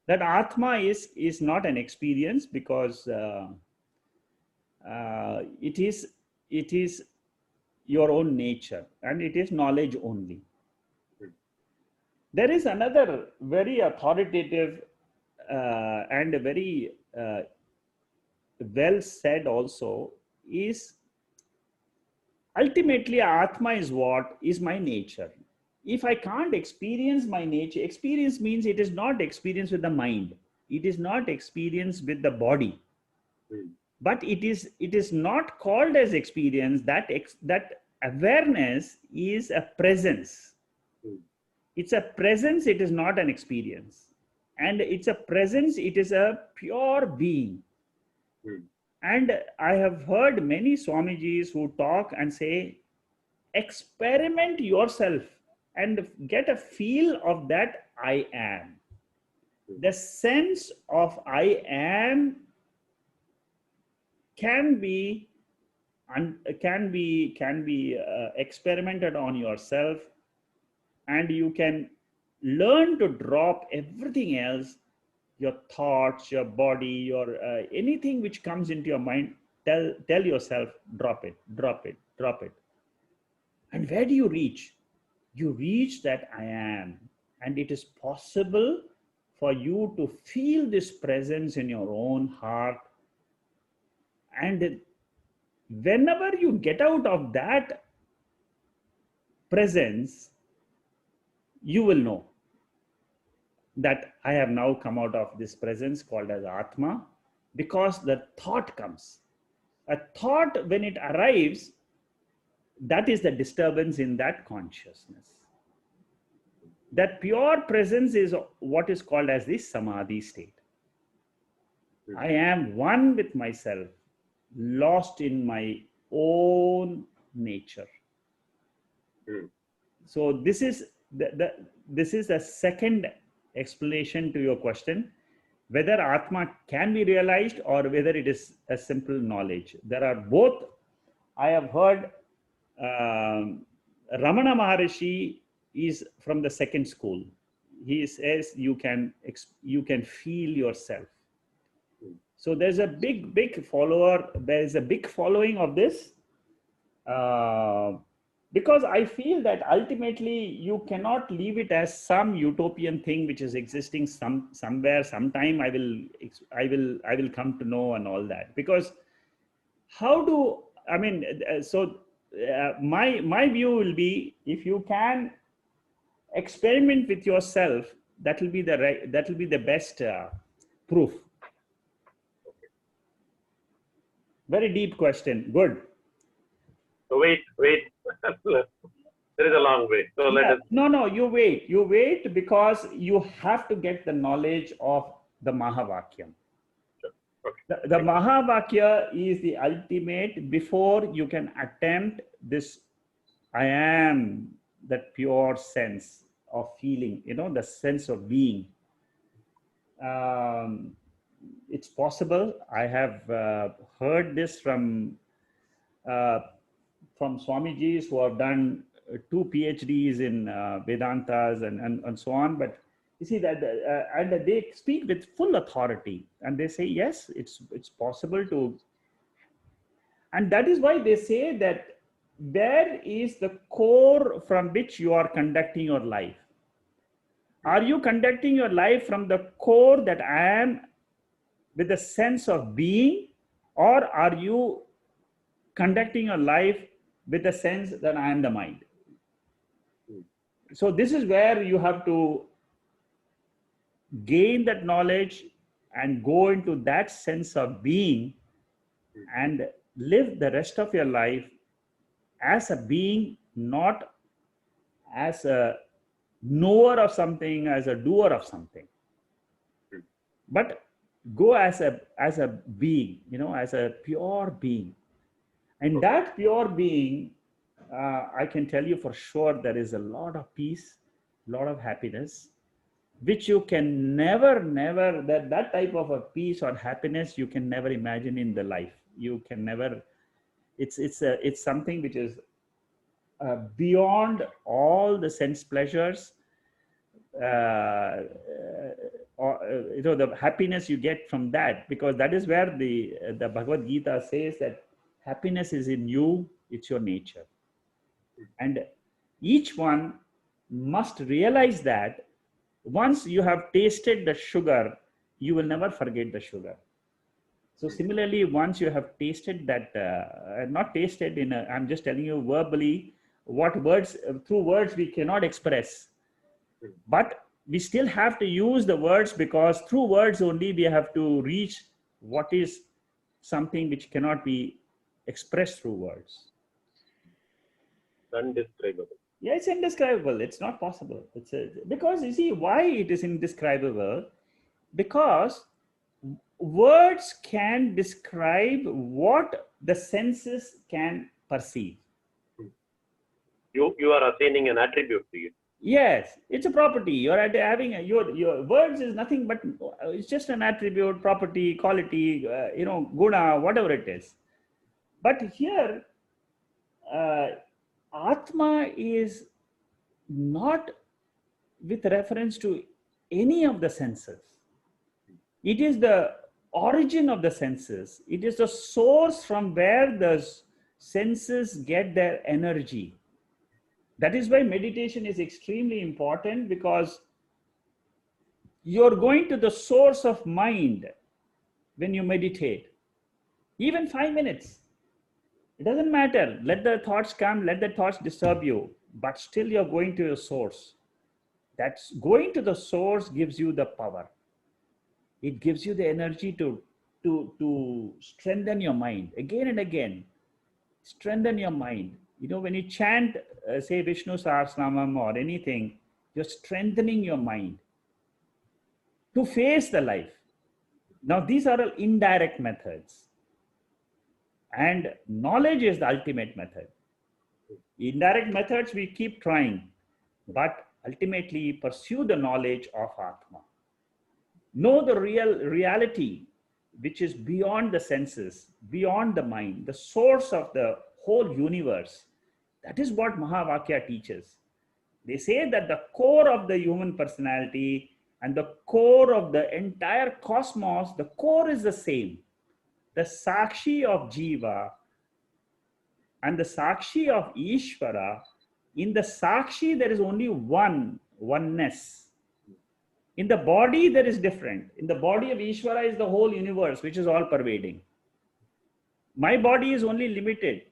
That Atma is not an experience, because it is your own nature, and it is knowledge only. There is another very authoritative and very well said also, is ultimately Atma is what is my nature. If I can't experience my nature, experience means it is not experience with the mind, it is not experience with the body, but it is not called as experience. That awareness is a presence. It's a presence, it is not an experience. And it's a presence, it is a pure being. And I have heard many Swamijis who talk and say, experiment yourself and get a feel of that I am. The sense of I am can be experimented on yourself, and you can learn to drop everything else, your thoughts, your body, your anything which comes into your mind. Tell yourself, drop it. And where do you reach? You reach that I am. And it is possible for you to feel this presence in your own heart. And whenever you get out of that presence, you will know that I have now come out of this presence called as Atma, because the thought comes. A thought, when it arrives, that is the disturbance in that consciousness. That pure presence is what is called as the samadhi state. I am one with myself, lost in my own nature. So this is a second explanation to your question, whether Atma can be realized or whether it is a simple knowledge. There are both I have heard Ramana Maharishi is from the second school. He says you can feel yourself. So there's a big follower. There is a big following of this, because I feel that ultimately you cannot leave it as some utopian thing which is existing somewhere, sometime I will come to know and all that. Because how do I mean? My view will be, if you can experiment with yourself, that will be the best proof. Very deep question. Good. So wait. There is a long way. So let us. No, you wait because you have to get the knowledge of the mahavakya. Okay. The mahavakya is the ultimate before you can attempt this I am, that pure sense of feeling, the sense of being. It's possible. I have heard this from Swamijis who have done 2 PhDs in Vedantas and so on. But you see that, and they speak with full authority, and they say, yes, it's possible to. And that is why they say that where is the core from which you are conducting your life? Are you conducting your life from the core that I am with the sense of being, or are you conducting your life with the sense that I am the mind? So this is where you have to gain that knowledge and go into that sense of being and live the rest of your life as a being, not as a knower of something, as a doer of something, but go as a being, as a pure being. And that pure being, I can tell you for sure, there is a lot of peace, a lot of happiness, which you can never, that type of a peace or happiness you can never imagine in the life. You can never, it's something which is beyond all the sense pleasures, the happiness you get from that, because that is where the Bhagavad Gita says that happiness is in you, it's your nature. And each one must realize that once you have tasted the sugar, you will never forget the sugar. So similarly, once you have tasted that, not tasted I'm just telling you verbally, what words, through words we cannot express, but we still have to use the words, because through words only we have to reach what is something which cannot be expressed through words. Undescribable. Yeah, it's indescribable. It's not possible. Because you see why it is indescribable, because words can describe what the senses can perceive. You are assigning an attribute to it. Yes, it's a property. You're having your words is nothing but it's just an attribute, property, quality, guna, whatever it is. But here, atma is not with reference to any of the senses. It is the origin of the senses. It is the source from where the senses get their energy. That is why meditation is extremely important, because you're going to the source of mind when you meditate. Even 5 minutes. It doesn't matter. Let the thoughts come, let the thoughts disturb you, but still you're going to your source. That's going to the source gives you the power. It gives you the energy to strengthen your mind again and again. Strengthen your mind. When you chant, say Vishnu Sahasranamam or anything, you're strengthening your mind to face the life. Now, these are all indirect methods. And knowledge is the ultimate method. Indirect methods we keep trying, but ultimately pursue the knowledge of Atma. Know the reality which is beyond the senses, beyond the mind, the source of the whole universe. That is what Mahavakya teaches. They say that the core of the human personality and the core of the entire cosmos, the core is the same. The sakshi of Jiva and the sakshi of Ishvara, in the sakshi there is only oneness. In the body there is different. In the body of Ishvara is the whole universe, which is all pervading. My body is only limited.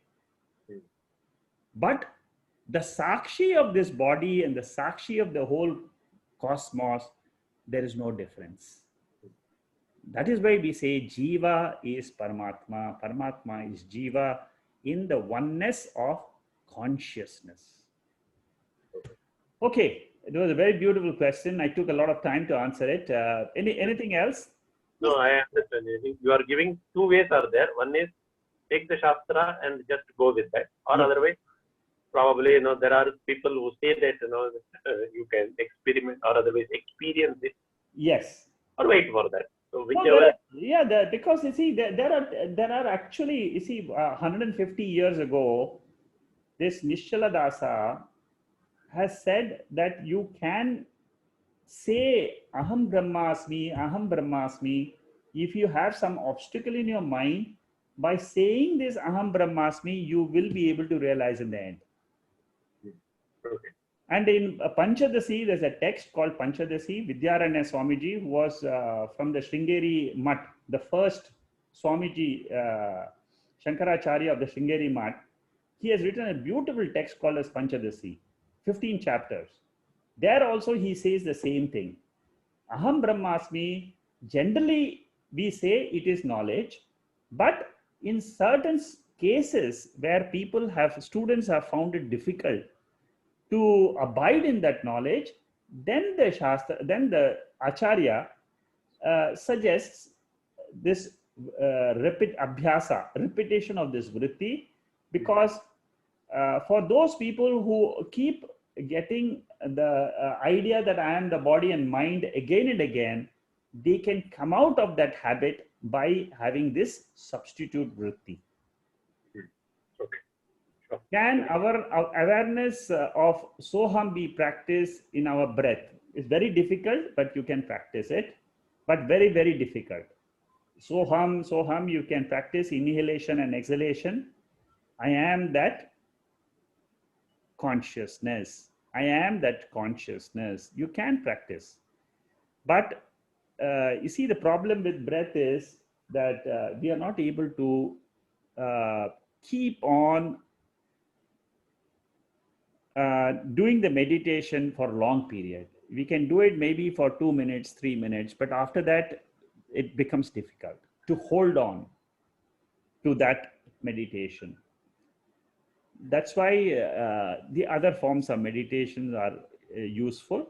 But the sakshi of this body and the sakshi of the whole cosmos, there is no difference. That is why we say Jiva is Paramatma, Paramatma is Jiva, in the oneness of consciousness. Okay, it was a very beautiful question. I took a lot of time to answer it. Anything else? No, I understand. You are giving two ways are there. One is take the Shastra and just go with that. Or otherwise, probably, there are people who say that, you can experiment or otherwise experience it. Yes. Or wait for that. So whichever. Because you see, there are actually, you see, 150 years ago, this Nishala Dasa has said that you can say Aham Brahmasmi, if you have some obstacle in your mind, by saying this Aham Brahmasmi, you will be able to realize in the end. Okay. And in Panchadasi, there's a text called Panchadasi. Vidyaranya Swamiji, who was from the Sringeri Mutt, the first Swamiji, Shankaracharya of the Sringeri Mutt. He has written a beautiful text called as Panchadasi, 15 chapters. There also he says the same thing. Aham Brahmasmi, generally we say it is knowledge, but in certain cases where students have found it difficult to abide in that knowledge, then the Acharya suggests this repetition of this vritti, because for those people who keep getting the idea that I am the body and mind again and again, they can come out of that habit by having this substitute vritti. Okay. Sure. Can our awareness of Soham be practiced in our breath? It's very difficult, but you can practice it, but very, very difficult. Soham, you can practice inhalation and exhalation. I am that consciousness. I am that consciousness. You can practice. But you see, the problem with breath is that we are not able to keep on doing the meditation for a long period. We can do it maybe for 2 minutes, 3 minutes, but after that, it becomes difficult to hold on to that meditation. That's why the other forms of meditations are useful.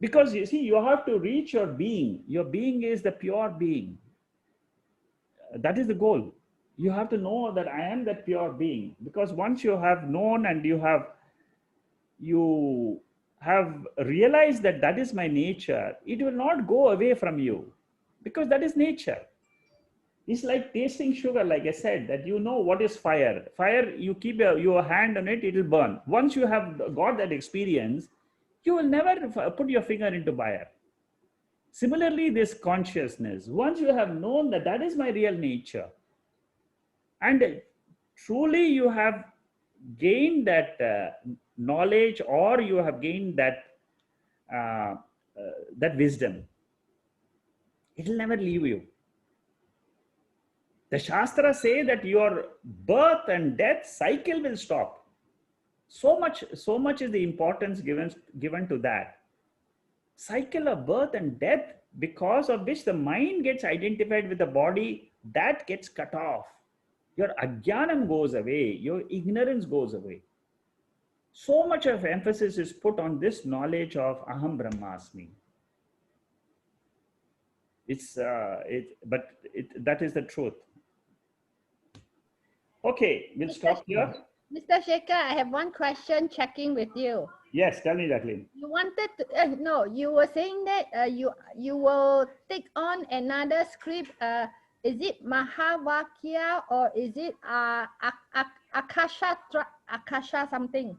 Because you see, you have to reach your being. Your being is the pure being. That is the goal. You have to know that I am that pure being. Because once you have known and you have realized that that is my nature, it will not go away from you, because that is nature. It's like tasting sugar, like I said, that you know what is fire. Fire, you keep your hand on it, it will burn. Once you have got that experience, you will never put your finger into fire. Similarly, this consciousness, once you have known that that is my real nature, and truly you have gained that knowledge, or you have gained that that wisdom, it will never leave you. The Shastras say that your birth and death cycle will stop. So much is the importance given to that cycle of birth and death, because of which the mind gets identified with the body, that gets cut off. Your ajnanam goes away, your ignorance goes away. So much of emphasis is put on this knowledge of Aham Brahmasmi. That is the truth. Okay, we'll stop here. Mr. Shekhar, I have one question checking with you. Yes, tell me, Jacqueline. You wanted to, no, you were saying that you will take on another script Is it mahavakya or is it akasha something?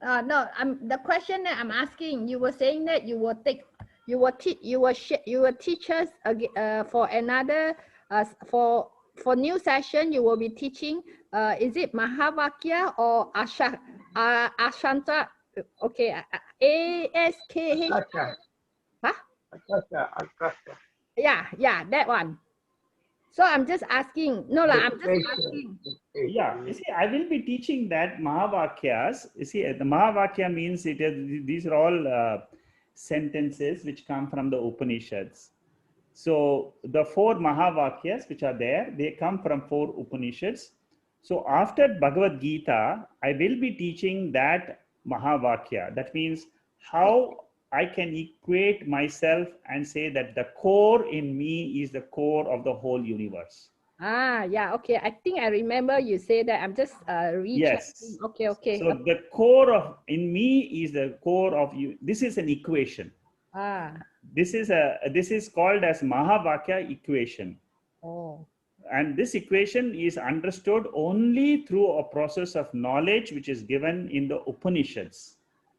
No, the question that I'm asking, you were saying that you will teach us for another for new session. You will be teaching. Is it mahavakya or ashanta? Okay, ASKH. Huh? Akasha. Yeah, that one. So I'm just asking. No, I'm just asking. Yeah, you see, I will be teaching that Mahavakyas. You see, the Mahavakya means these are all sentences which come from the Upanishads. So the 4 Mahavakyas which are there, they come from 4 Upanishads. So after Bhagavad Gita, I will be teaching that Mahavakya. That means how I can equate myself and say that the core in me is the core of the whole universe. Yeah, okay. I think I remember you say that. I'm just rechecking. Yes. Okay. So the core of in me is the core of you. This is an equation. This is called as Mahavakya equation. Oh. And this equation is understood only through a process of knowledge which is given in the Upanishads.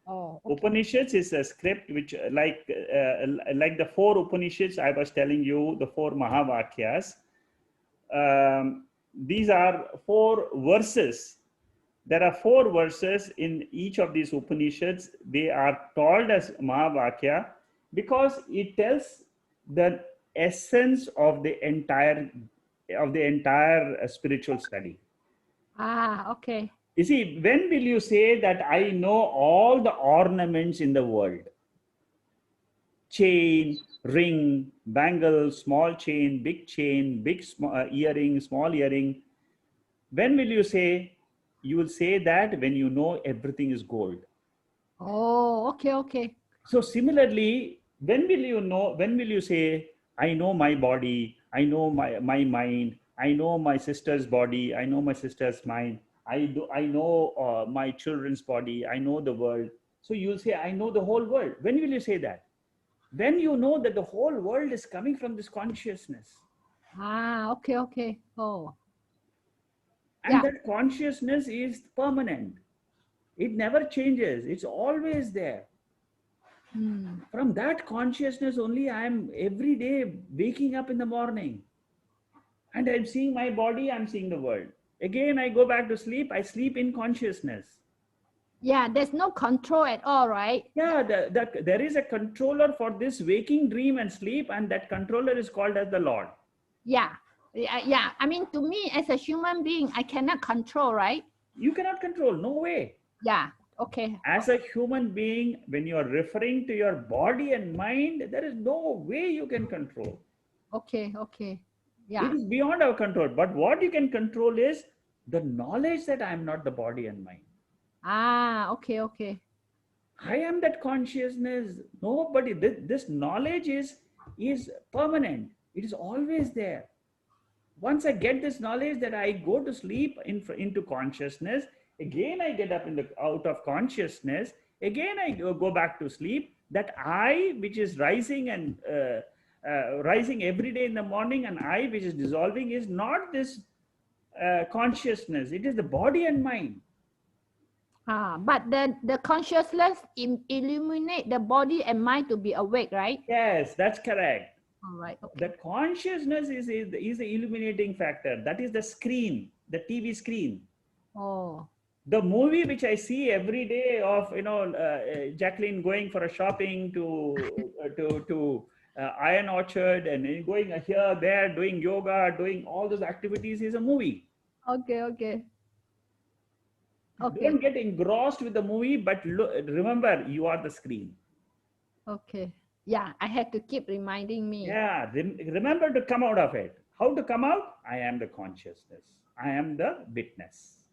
Oh, okay. Upanishads is a script which like the 4 Upanishads I was telling you, the 4 Mahavakyas. These are 4 verses. There are 4 verses in each of these Upanishads. They are called as Mahavakya because it tells the essence of the entire spiritual study. Okay. You see, when will you say that I know all the ornaments in the world? Chain, ring, bangle, small chain, big earring, small earring. When will you say? You will say that when you know everything is gold. Oh, okay. So similarly, when will you say, I know my body, I know my mind, I know my sister's body, I know my sister's mind, I know my children's body, I know the world. So you'll say, I know the whole world. When will you say that? When you know that the whole world is coming from this consciousness. Okay. Oh. And that consciousness is permanent. It never changes. It's always there. From that consciousness only, I am every day waking up in the morning. And I'm seeing my body, I'm seeing the world. Again, I go back to sleep, I sleep in consciousness. Yeah, there's no control at all, right? Yeah, there is a controller for this waking, dream, and sleep, and that controller is called as the Lord. Yeah. I mean, to me, as a human being, I cannot control, right? You cannot control, no way. Yeah, okay. As a human being, when you are referring to your body and mind, there is no way you can control. Okay. Yeah. It is beyond our control. But what you can control is the knowledge that I am not the body and mind. Okay. I am that consciousness. Nobody, this knowledge is permanent. It is always there. Once I get this knowledge that I go to sleep into consciousness, again I get up out of consciousness, again I go back to sleep, that I which is rising and rising every day in the morning, and I which is dissolving is not this consciousness. It is the body and mind. But the consciousness illuminate the body and mind to be awake, right? Yes, that's correct. All right. Okay. The consciousness is the illuminating factor. That is the screen, the TV screen. Oh. The movie which I see every day of Jacqueline going for a shopping to Iron Orchard and going here, there, doing yoga, doing all those activities is a movie. Okay. Don't get engrossed with the movie, but remember, you are the screen. Okay. Yeah, I have to keep reminding me. Yeah, remember to come out of it. How to come out? I am the consciousness. I am the witness.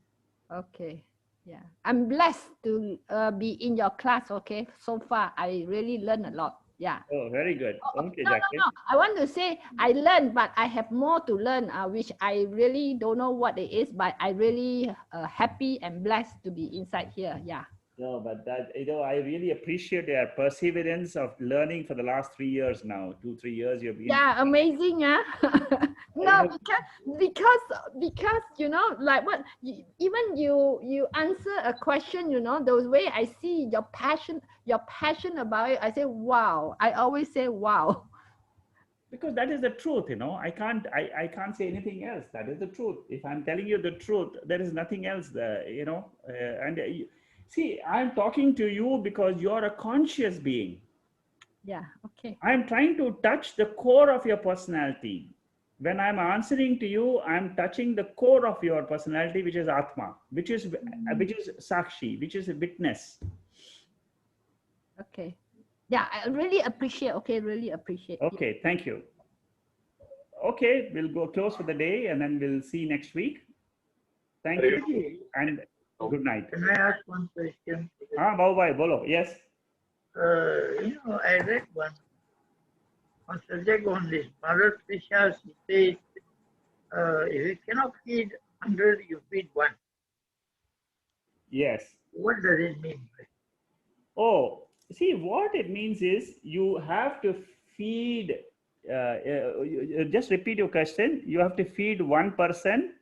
Okay. Yeah. I'm blessed to be in your class, okay? So far, I really learned a lot. Yeah. Oh, very good. Okay, No. I want to say I learned, but I have more to learn, which I really don't know what it is, but I really happy and blessed to be inside here. Yeah. No, but that, I really appreciate your perseverance of learning for the last 3 years now. 2, 3 years you've been. Yeah, amazing, huh? No, know- because like what even you answer a question, the way I see your passion about it, I say wow. I always say wow. Because that is the truth, I can't say anything else. That is the truth. If I'm telling you the truth, there is nothing else there, see, I'm talking to you because you're a conscious being. Yeah, okay. I'm trying to touch the core of your personality. When I'm answering to you, I'm touching the core of your personality, which is atma, which is sakshi, which is a witness. Okay. Yeah, I really appreciate. Okay, really appreciate. Okay, thank you. Okay, we'll go close for the day and then we'll see next week. Thank you and good night. Can I ask one question? Bye, bolo. Yes. I read one subject on this. Mother Teresa says, if you cannot feed 100, you feed 1. Yes. What does it mean? Oh, see, what it means is you have to feed, just repeat your question. You have to feed one person.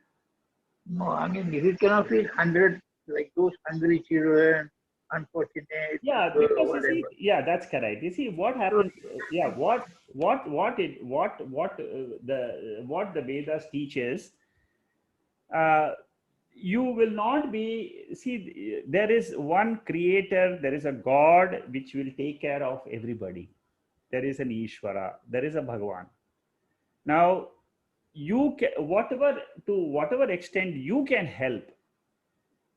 No, I mean, if you cannot feed 100, like those hungry children, unfortunate. Yeah, because you see, yeah, that's correct. You see what happens. Yeah, what the Vedas teaches. You will not be, see, there is one creator, there is a God which will take care of everybody. There is an Ishvara, there is a Bhagavan. Now, you can, whatever extent you can help,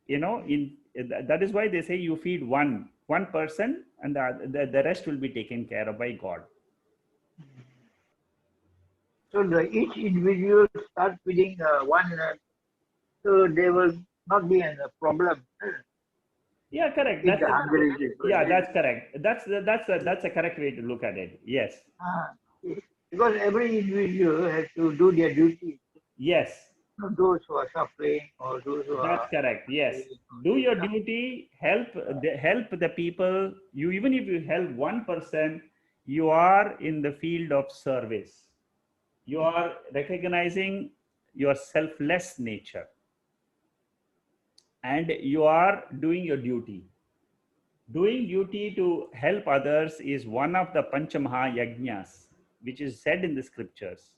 that is why they say you feed one person and the rest will be taken care of by God. So each individual start feeding one, so they will not be in a problem. Yeah, correct. That's correct. That's a correct way to look at it. Yes. Because every individual has to do their duty. Yes. Those who are suffering or those who That's correct. Yes. Do your duty. Help the people. Even if you help one person, you are in the field of service. You are recognizing your selfless nature, and you are doing your duty. Doing duty to help others is one of the Panchamaha Yajnas, which is said in the scriptures.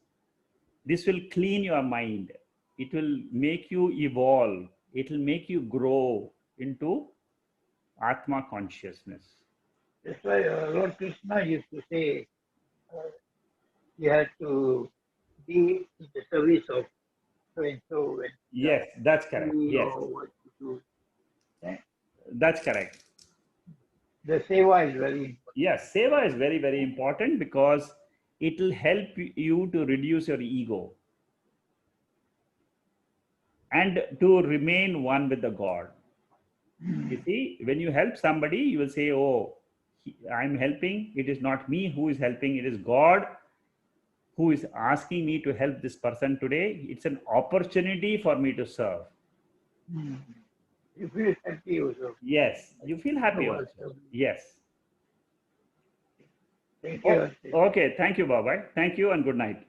This will clean your mind. It will make you evolve. It will make you grow into Atma consciousness. That's why Lord Krishna used to say, you have to be in the service of so and so. Yes, that's correct. Yes. That's correct. The seva is very important. Yes, seva is very, very important because it will help you to reduce your ego and to remain one with the God. You see, when you help somebody, you will say, oh, I'm helping. It is not me who is helping. It is God who is asking me to help this person today. It's an opportunity for me to serve. You feel happy also. Yes, you feel happy also. Yes. Thank you. Okay, thank you, Baba. Thank you and good night.